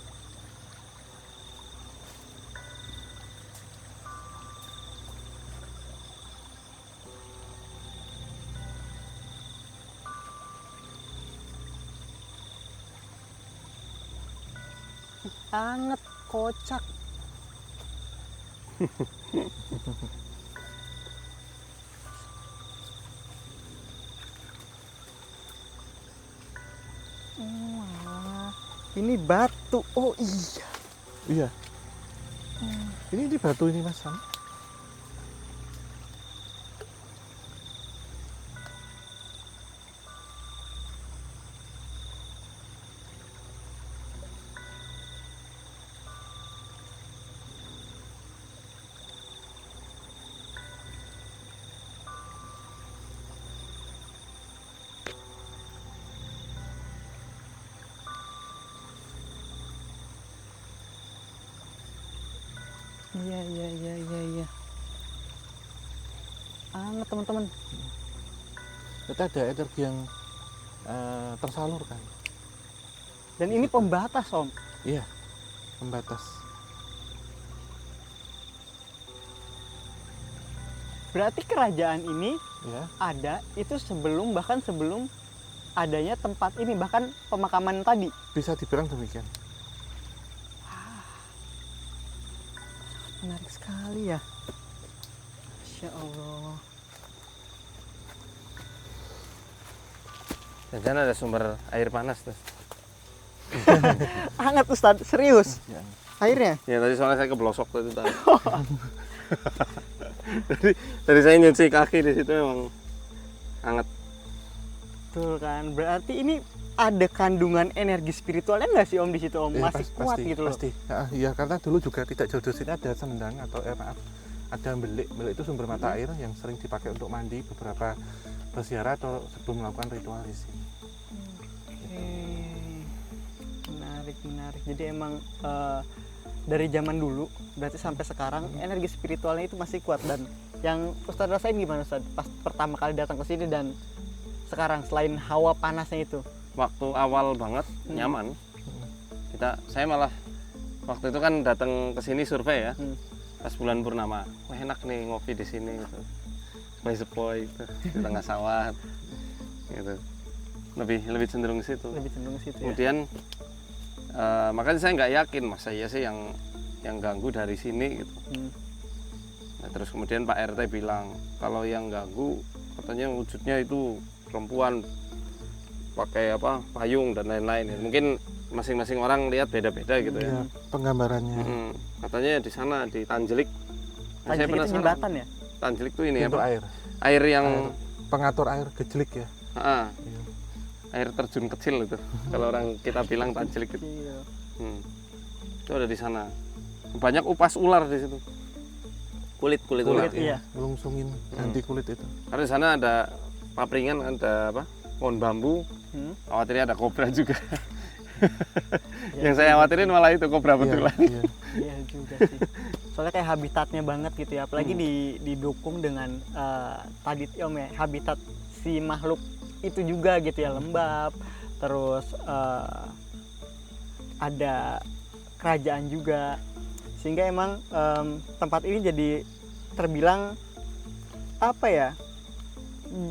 Anget, kocak. Wah, ini batu. Oh iya. Iya. Ini di batu ini, Mas Sam. Iya. Anget teman-teman. Kita ada energi yang tersalurkan. Dan ini pembatas Om. Iya, pembatas. Berarti kerajaan ini Ya, ada itu bahkan sebelum adanya tempat ini, bahkan pemakaman tadi. bisa dibilang demikian. sekali ya. Masya Allah. Dan sana ada sumber air panas tuh. Hangat Ustadz, serius. Ya. Airnya? Ya tadi soalnya saya keblosok tadi. Dari saya nyuci kaki di situ memang hangat. Betul kan. Berarti ini ada kandungan energi spiritualnya nggak sih Om di situ Om? Ya, Masih kuat pasti, gitu loh. Pasti. Ya, karena dulu juga tidak jauh dari sini ada sendang atau ada belik. Belik itu sumber mata air yang sering dipakai untuk mandi beberapa peziarah atau sebelum melakukan ritual di sini. Menarik. Jadi emang dari zaman dulu berarti sampai sekarang energi spiritualnya itu masih kuat. Dan yang Ustadz rasain gimana Ustadz pas pertama kali datang ke sini dan sekarang selain hawa panasnya itu? Waktu awal banget nyaman. Saya malah waktu itu kan datang ke sini survei ya. Pas bulan purnama. Wah, enak nih ngopi di sini gitu. Sepoi-sepoi gitu, di tengah sawah gitu. Lebih cenderung ke situ. Lebih cenderung ke situ ya. Kemudian makanya saya nggak yakin masa iya sih yang ganggu dari sini gitu. Nah, terus kemudian Pak RT bilang kalau yang ganggu katanya wujudnya itu perempuan pakai payung dan lain-lain. Mungkin masing-masing orang lihat beda-beda gitu ya. Penggambarannya. Katanya di sana di Tanjelik. Nah, saya Tanjelik itu penasaran. jembatan ya? Tanjelik tuh ini Pintu apa? air. Air yang Pengatur air gejlik ya. Iya. Air terjun kecil itu. Kalau orang kita bilang Tanjelik itu. Iya. Itu ada di sana. Banyak upas ular di situ. Kulit ular. Iya. Melungsungin ganti kulit itu. Karena di sana ada papringan, ada pohon bambu. Khawatirnya ada kobra juga. Yang saya khawatirin malah itu kobra betulan. Iya juga sih. Soalnya kayak habitatnya banget gitu ya. Apalagi didukung dengan tadi Om ya, habitat si makhluk itu juga gitu ya, lembab. Terus ada kerajaan juga. Sehingga emang tempat ini jadi terbilang apa ya?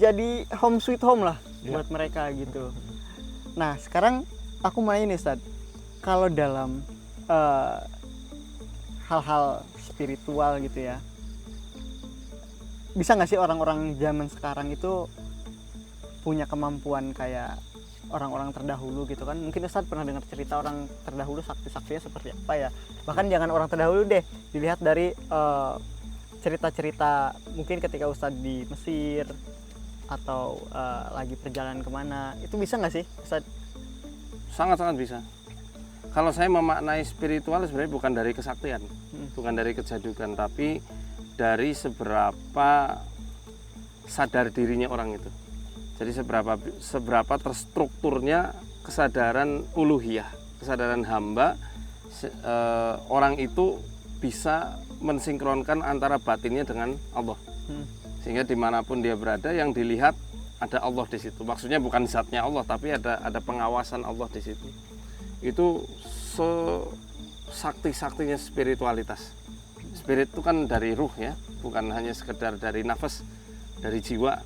Jadi home sweet home lah buat mereka gitu. Nah, sekarang aku mau nanya nih Ustadz, kalau dalam hal-hal spiritual gitu ya, bisa nggak sih orang-orang zaman sekarang itu punya kemampuan kayak orang-orang terdahulu gitu kan? Mungkin Ustadz pernah dengar cerita orang terdahulu sakti-saktinya seperti apa ya? Bahkan jangan orang terdahulu deh, dilihat dari cerita-cerita mungkin ketika Ustadz di Mesir atau lagi perjalanan kemana, itu bisa nggak sih Ustadz? Sangat-sangat bisa. Kalau saya memaknai spiritual sebenarnya bukan dari kesaktian, bukan dari kejadukan, tapi dari seberapa sadar dirinya orang itu. Jadi seberapa terstrukturnya kesadaran uluhiyah, kesadaran hamba, orang itu bisa mensinkronkan antara batinnya dengan Allah. Sehingga dimanapun dia berada, yang dilihat ada Allah di situ. Maksudnya bukan zatnya Allah, tapi ada pengawasan Allah di situ. Itu sakti-saktinya spiritualitas. Spirit itu kan dari ruh ya, bukan hanya sekedar dari nafas, dari jiwa.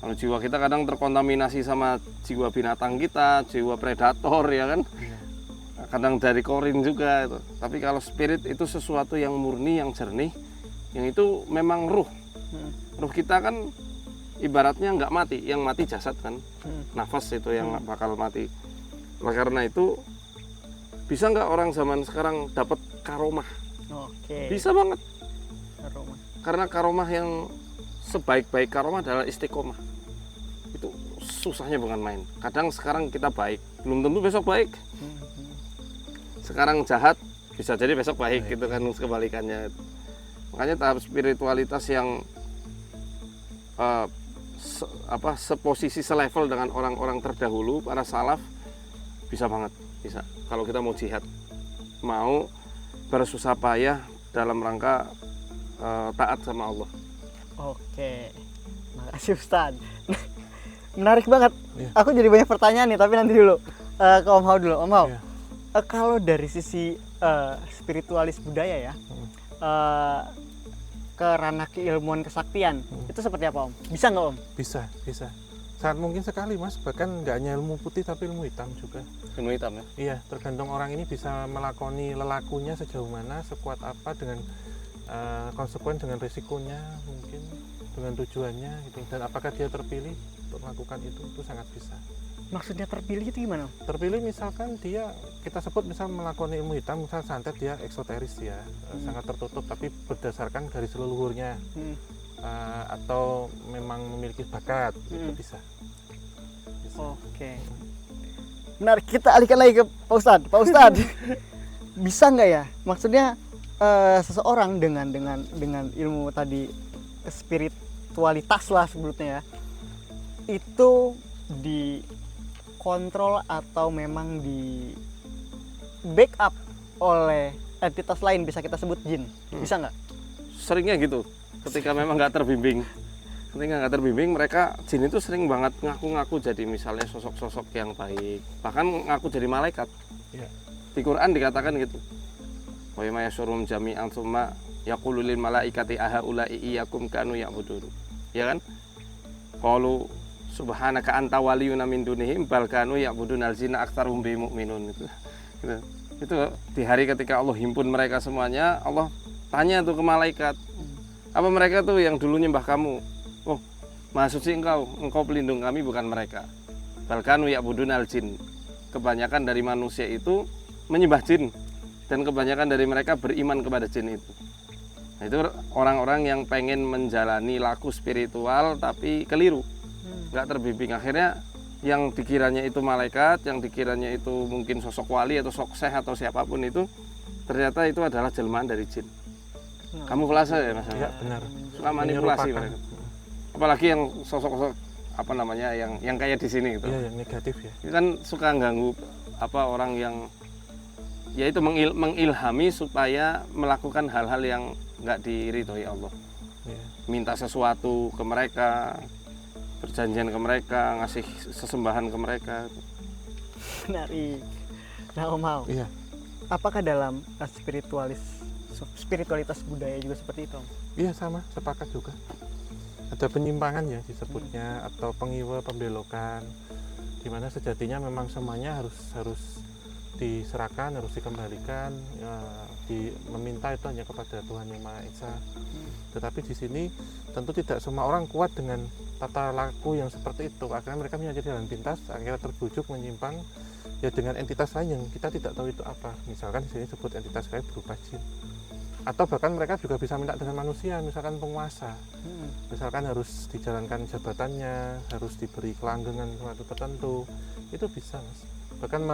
Kalau jiwa kita kadang terkontaminasi sama jiwa binatang kita, jiwa predator ya kan. Kadang dari korin juga itu. Tapi kalau spirit itu sesuatu yang murni, yang jernih, yang itu memang ruh. Ruh kita kan ibaratnya nggak mati, yang mati jasad kan, nafas itu yang bakal mati. Oleh karena itu bisa nggak orang zaman sekarang dapat karomah? Oke. Bisa banget. Karomah. Karena karomah yang sebaik-baik karomah adalah istiqomah. Itu susahnya bukan main. Kadang sekarang kita baik, belum tentu besok baik. Sekarang jahat, bisa jadi besok baik gitu kan, kebalikannya. Makanya tahap spiritualitas yang seposisi selevel dengan orang-orang terdahulu, para salaf, bisa banget, bisa. Kalau kita mau jihad, mau bersusah payah dalam rangka taat sama Allah. Oke, makasih Ustadz. Menarik banget. Iya. Aku jadi banyak pertanyaan nih, tapi nanti dulu ke Om Hao dulu. Om Hao, Iya. Kalau dari sisi spiritualis budaya ya, ke ranah keilmuan kesaktian, itu seperti apa Om? Bisa nggak Om? Bisa. Sangat mungkin sekali Mas, bahkan nggak hanya ilmu putih tapi ilmu hitam juga. Ilmu hitam ya? Iya, tergantung orang ini bisa melakoni lelakunya sejauh mana, sekuat apa, dengan konsekuen dengan risikonya, mungkin dengan tujuannya gitu. Dan apakah dia terpilih untuk melakukan itu sangat bisa. Maksudnya terpilih itu gimana? Terpilih misalkan dia, kita sebut misal melakukan ilmu hitam, misal santet, dia eksoteris ya, sangat tertutup, tapi berdasarkan garis leluhurnya, atau memang memiliki bakat, itu bisa. Oke. Benar, kita alihkan lagi ke Pak Ustadz. Pak Ustadz, bisa nggak ya? Maksudnya seseorang dengan ilmu tadi, spiritualitas lah sebutnya ya, itu dikontrol atau memang di backup oleh entitas lain, bisa kita sebut jin, bisa nggak? Seringnya gitu, ketika memang nggak terbimbing. Ketika nggak terbimbing, mereka jin itu sering banget ngaku-ngaku jadi misalnya sosok-sosok yang baik, bahkan ngaku jadi malaikat. Ya. Di Quran dikatakan gitu. Wa ma yasurum jami'an tsumma yaqulu lil malaikati ahaula'i iyyakum kanu ya'budun. Ya kan? Qalu subhanaka anta waliyuna min dunihim bal kanu ya'budunal jinna aktsaruhum bi mu'minun itu. Itu di hari ketika Allah himpun mereka semuanya, Allah tanya tuh ke malaikat, apa mereka tuh yang dulu nyembah kamu? Oh, Maha Suci engkau pelindung kami, bukan mereka. Bal kanu ya'budunal jin. Kebanyakan dari manusia itu menyembah jin, dan kebanyakan dari mereka beriman kepada jin itu. Nah, itu orang-orang yang pengen menjalani laku spiritual tapi keliru, nggak terbimbing. Akhirnya yang dikiranya itu malaikat, yang dikiranya itu mungkin sosok wali atau sosok syekh atau siapapun itu, ternyata itu adalah jelmaan dari jin. Kamuflase ya Mas? Ya benar. Suka manipulasi mereka. Apalagi yang sosok-sosok apa namanya yang kayak di sini gitu. Iya, yang negatif ya. Itu kan suka ganggu orang yang yaitu mengilhami supaya melakukan hal-hal yang nggak diridhoi Allah. Ya. Minta sesuatu ke mereka, perjanjian ke mereka, ngasih sesembahan ke mereka. Menarik. Nah, Om Hao, Iya. apakah dalam spiritualitas budaya juga seperti itu, Om? Iya, sama, sepakat juga. Ada penyimpangan ya disebutnya, atau pengiwa, pembelokan, di mana sejatinya memang semuanya harus diserahkan, harus dikembalikan, ya, meminta itu hanya kepada Tuhan Yang Maha Esa. Tetapi di sini tentu tidak semua orang kuat dengan tata laku yang seperti itu. Akhirnya mereka mencari jalan pintas, akhirnya terbujuk menyimpang ya dengan entitas lain yang kita tidak tahu itu apa. Misalkan di sini sebut entitas gaib berupa jin. Atau bahkan mereka juga bisa minta dengan manusia, misalkan penguasa. Misalkan harus dijalankan jabatannya, harus diberi kelanggengan suatu tertentu. Itu bisa, Mas. Bahkan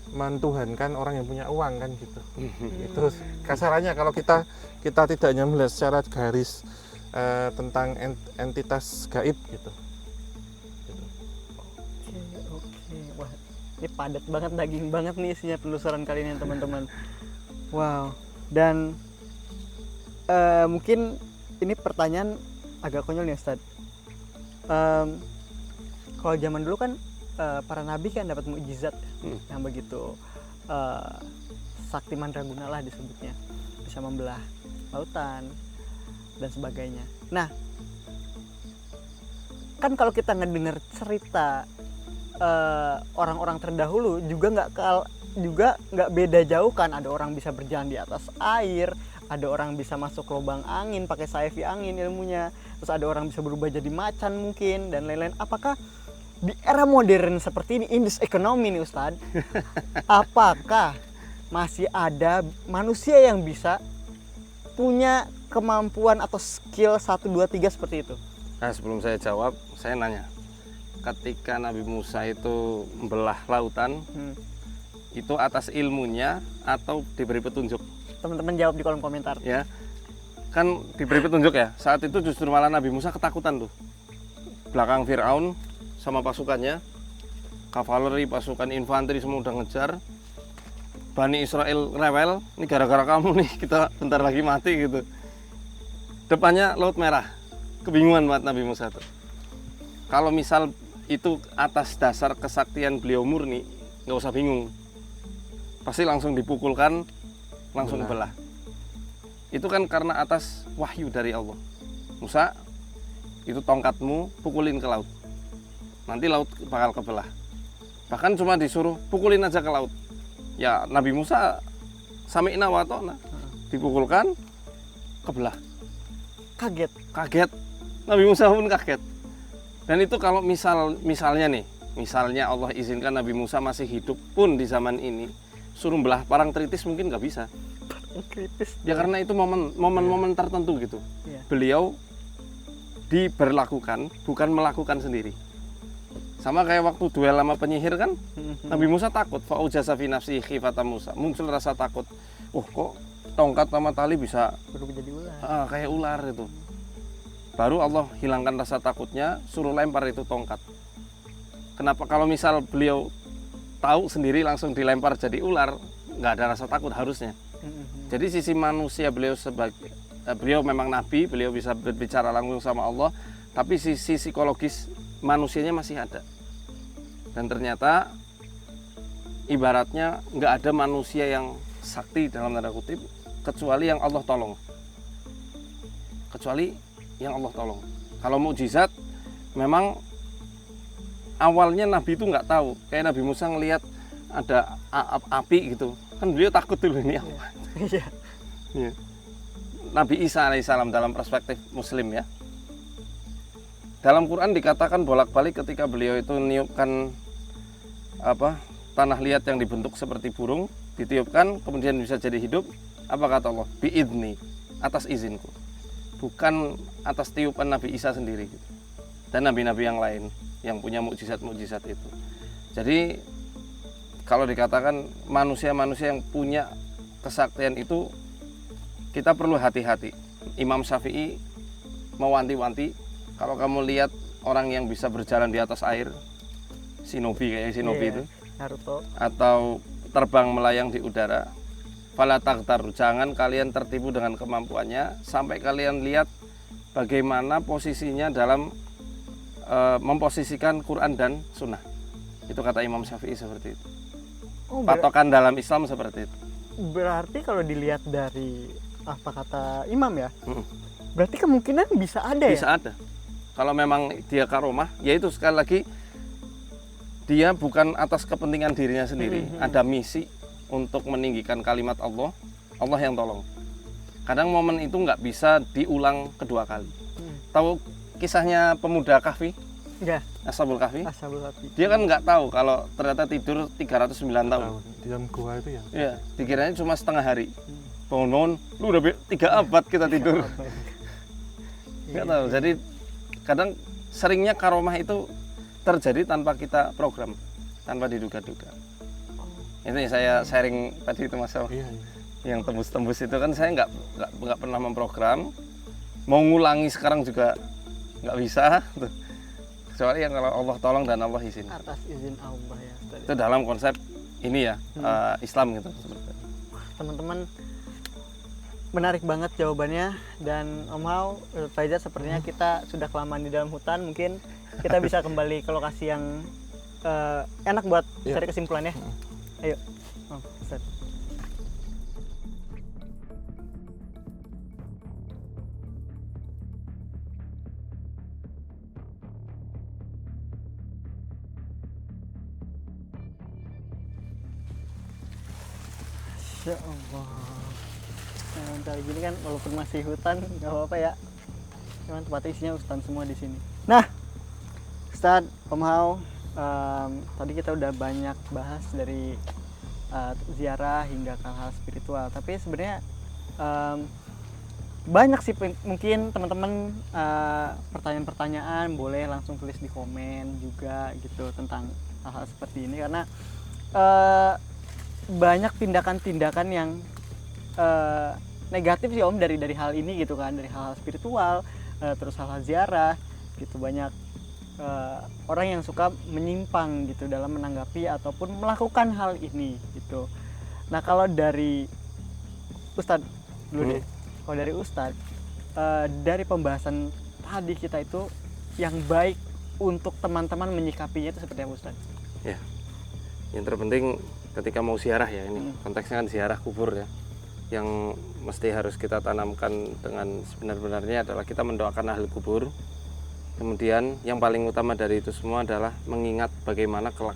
mentuhankan orang yang punya uang kan gitu. Itu kasarannya kalau kita tidak hanya melihat secara garis tentang entitas gaib gitu. Oke. Wah, ini padat banget, daging banget nih isinya penelusuran kali ini teman-teman. Wow. Dan mungkin ini pertanyaan agak konyol nih Ustadz. Kalau zaman dulu kan para nabi kan dapat mukjizat yang begitu sakti mandraguna lah disebutnya, bisa membelah lautan dan sebagainya. Nah, kan kalau kita ngedengar cerita orang-orang terdahulu juga nggak beda jauh kan, ada orang bisa berjalan di atas air, ada orang bisa masuk lubang angin pakai saifi angin ilmunya, terus ada orang bisa berubah jadi macan mungkin dan lain-lain. Apakah di era modern seperti ini, in this economy nih Ustadz, apakah masih ada manusia yang bisa punya kemampuan atau skill 1, 2, 3 seperti itu? Nah, sebelum saya jawab, saya nanya, ketika Nabi Musa itu membelah lautan, itu atas ilmunya atau diberi petunjuk? Teman-teman jawab di kolom komentar. Ya, kan diberi petunjuk ya. Saat itu justru malah Nabi Musa ketakutan tuh. Belakang Fir'aun sama pasukannya, kavaleri, pasukan infanteri semua udah ngejar. Bani Israel rewel, ini gara-gara kamu nih kita bentar lagi mati gitu. Depannya Laut Merah, kebingungan banget Nabi Musa tuh. Kalau misal itu atas dasar kesaktian beliau murni, nggak usah bingung, pasti langsung dipukulkan, langsung belah. Itu kan karena atas wahyu dari Allah. Musa, itu tongkatmu pukulin ke laut, nanti laut bakal kebelah. Bahkan cuma disuruh pukulin aja ke laut. Ya Nabi Musa sami'na wa ta'na. Dipukulkan, kebelah. Kaget. Nabi Musa pun kaget. Dan itu kalau misalnya Allah izinkan Nabi Musa masih hidup pun di zaman ini, suruh belah parang tritis mungkin nggak bisa. Kritis. Ya karena itu momen-momen tertentu gitu. Iya. Beliau diberlakukan, bukan melakukan sendiri. Sama kayak waktu duel sama penyihir kan, Nabi Musa takut. Fa'ujasa fi nafsihi khifata Musa. Muncul rasa takut. Kok tongkat sama tali bisa Berubah jadi ular. kayak ular itu. Baru Allah hilangkan rasa takutnya, suruh lempar itu tongkat. Kenapa kalau misal beliau tahu sendiri langsung dilempar jadi ular, nggak ada rasa takut harusnya. Jadi sisi manusia beliau beliau memang nabi, beliau bisa berbicara langsung sama Allah, tapi sisi psikologis manusianya masih ada. Dan ternyata ibaratnya nggak ada manusia yang sakti dalam tanda kutip kecuali yang Allah tolong. Kalau mukjizat memang awalnya Nabi itu nggak tahu. Kayak Nabi Musa ngelihat ada api gitu, kan beliau takut dulu ini apa. Iya. Nabi Isa alaihissalam dalam perspektif Muslim ya. Dalam Quran dikatakan bolak-balik ketika beliau itu niupkan tanah liat yang dibentuk seperti burung, ditiupkan kemudian bisa jadi hidup. Apa kata Allah? Bi'idni, atas izinku. Bukan atas tiupan Nabi Isa sendiri gitu. Dan nabi-nabi yang lain yang punya mukjizat-mukjizat itu. Jadi kalau dikatakan manusia-manusia yang punya kesaktian itu, kita perlu hati-hati. Imam Syafi'i mewanti-wanti, kalau kamu lihat orang yang bisa berjalan di atas air, Shinobi itu, Naruto. atau terbang melayang di udara, fala taghtaru, jangan kalian tertipu dengan kemampuannya sampai kalian lihat bagaimana posisinya dalam memposisikan Quran dan Sunnah. Itu kata Imam Syafi'i seperti itu. Patokan dalam Islam seperti itu. Berarti kalau dilihat dari apa kata Imam ya, berarti kemungkinan bisa ada ya? Bisa ada. Kalau memang dia karomah, yaitu sekali lagi dia bukan atas kepentingan dirinya sendiri, ada misi untuk meninggikan kalimat Allah, Allah yang tolong. Kadang momen itu nggak bisa diulang kedua kali. Tahu kisahnya pemuda Kahfi? Enggak. Ashabul Kahfi? Ashabul Kahfi. Dia kan nggak tahu kalau ternyata tidur 309 tahun. Di dalam gua itu ya. Iya, dikiranya cuma setengah hari. Bangun-bangun, lu udah 3 abad kita tidur. Nggak tahu. Jadi kadang seringnya karomah itu terjadi tanpa kita program, tanpa diduga-duga. Itu yang saya sharing tadi itu Mas. Iya. Yang tembus-tembus itu kan saya nggak pernah memprogram. Mau ngulangi sekarang juga nggak bisa. Kecuali yang kalau Allah tolong dan Allah izin. Atas izin Allah ya. Itu dalam konsep ini ya, Islam gitu. Teman-teman, menarik banget jawabannya. Dan Om Hao, Faizat, sepertinya kita sudah kelamaan di dalam hutan. Mungkin kita bisa kembali ke lokasi yang enak buat cari kesimpulannya. Ayo, Om, Ustaz. Masya Allah. Kali gini kan walaupun masih hutan nggak apa-apa ya. Cuman tempatnya isinya ustaz semua di sini. Nah, Ustaz, Om Hao, tadi kita udah banyak bahas dari ziarah hingga ke hal spiritual. Tapi sebenarnya banyak sih mungkin teman-teman pertanyaan-pertanyaan, boleh langsung tulis di komen juga gitu tentang hal-hal seperti ini, karena banyak tindakan-tindakan yang negatif sih Om dari hal ini gitu kan, dari hal-hal spiritual, terus hal-hal ziarah gitu. Banyak orang yang suka menyimpang gitu dalam menanggapi ataupun melakukan hal ini gitu. Nah, kalau dari Ustadz dulu deh, kalau dari Ustadz, dari pembahasan tadi kita itu yang baik untuk teman-teman menyikapinya itu seperti apa Ustadz? Ya, yang terpenting ketika mau ziarah ya, ini konteksnya kan ziarah kubur ya, yang mesti harus kita tanamkan dengan sebenar-benarnya adalah kita mendoakan ahli kubur. Kemudian yang paling utama dari itu semua adalah mengingat bagaimana kelak,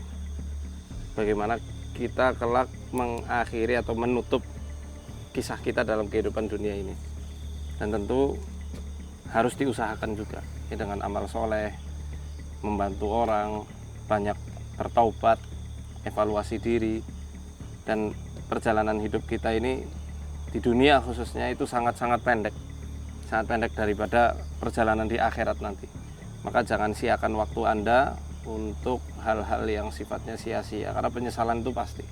bagaimana kita kelak mengakhiri atau menutup kisah kita dalam kehidupan dunia ini. Dan tentu harus diusahakan juga ya, dengan amal soleh, membantu orang, banyak bertaubat, evaluasi diri, dan perjalanan hidup kita ini di dunia khususnya itu sangat-sangat pendek daripada perjalanan di akhirat nanti. Maka jangan siakan waktu Anda untuk hal-hal yang sifatnya sia-sia, karena penyesalan itu pasti.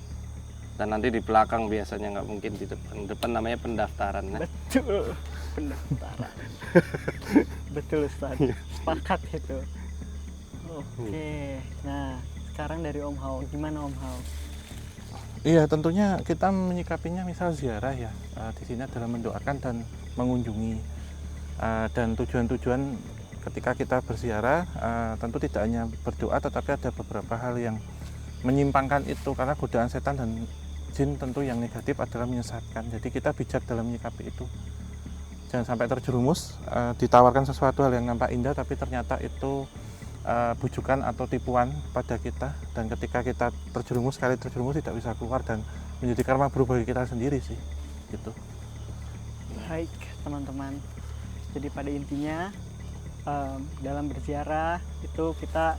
Dan nanti di belakang biasanya, nggak mungkin di depan. Depan namanya pendaftaran. Nah. Betul, pendaftaran. Betul Ustaz, sepakat itu. Oke, nah sekarang dari Om Hao, gimana Om Hao? Iya, tentunya kita menyikapinya misal ziarah ya, di sini adalah mendoakan dan mengunjungi. Dan tujuan-tujuan ketika kita berziarah tentu tidak hanya berdoa, tetapi ada beberapa hal yang menyimpangkan itu, karena godaan setan dan jin tentu yang negatif adalah menyesatkan. Jadi kita bijak dalam menyikapi itu. Jangan sampai terjerumus, ditawarkan sesuatu hal yang nampak indah tapi ternyata itu bujukan atau tipuan pada kita, dan ketika kita terjerumus, sekali terjerumus tidak bisa keluar dan menjadi karma buruk bagi kita sendiri sih gitu. Baik teman-teman, jadi pada intinya dalam berziarah itu kita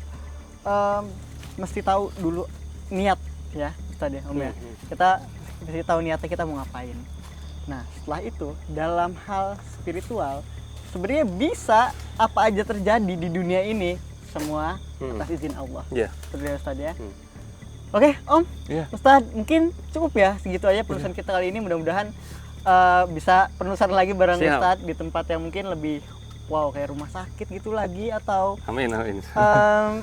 mesti tahu dulu niat ya Ustaz ya Om ya. Kita mesti tahu niatnya kita mau ngapain. Nah setelah itu dalam hal spiritual sebenarnya bisa apa aja terjadi di dunia ini semua atas izin Allah. Iya. Seperti itu Ustaz ya. Oke Om, Ustaz mungkin cukup ya segitu aja penulisan kita kali ini. Mudah-mudahan bisa penulisan lagi bareng Ustaz di tempat yang mungkin lebih wow, kayak rumah sakit gitu lagi, atau Amin.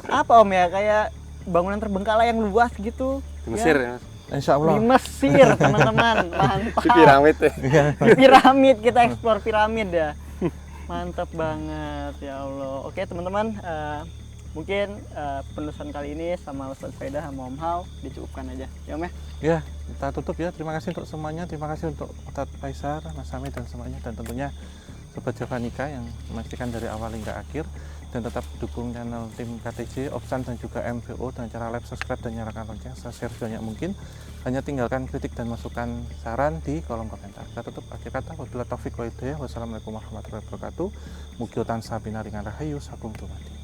apa Om ya, kayak bangunan terbengkalai yang luas gitu Di Mesir ya, Mas. Insya Allah. di Mesir teman-teman. Mantap. Di piramid ya. Di piramid, kita eksplor piramid ya. Mantap banget ya Allah. Oke teman-teman, mungkin penulisan kali ini sama Ustaz Faida sama Om Hao dicukupkan aja ya Om ya. Ya, kita tutup ya. Terima kasih untuk semuanya. Terima kasih untuk Ustadz Faisal, Mas Hamid dan semuanya, dan tentunya Sobat Javanika yang memastikan dari awal hingga akhir, dan tetap dukung channel tim KTJ, Opsan dan juga MVO dengan cara like, subscribe dan nyalakan lonceng, share sebanyak mungkin. Hanya tinggalkan kritik dan masukan saran di kolom komentar. Kita tutup akhir kata, wabillahi taufiq wa hidayah. Wassalamualaikum warahmatullahi wabarakatuh. Mugi tansah binaringan rahayu sakum tumati.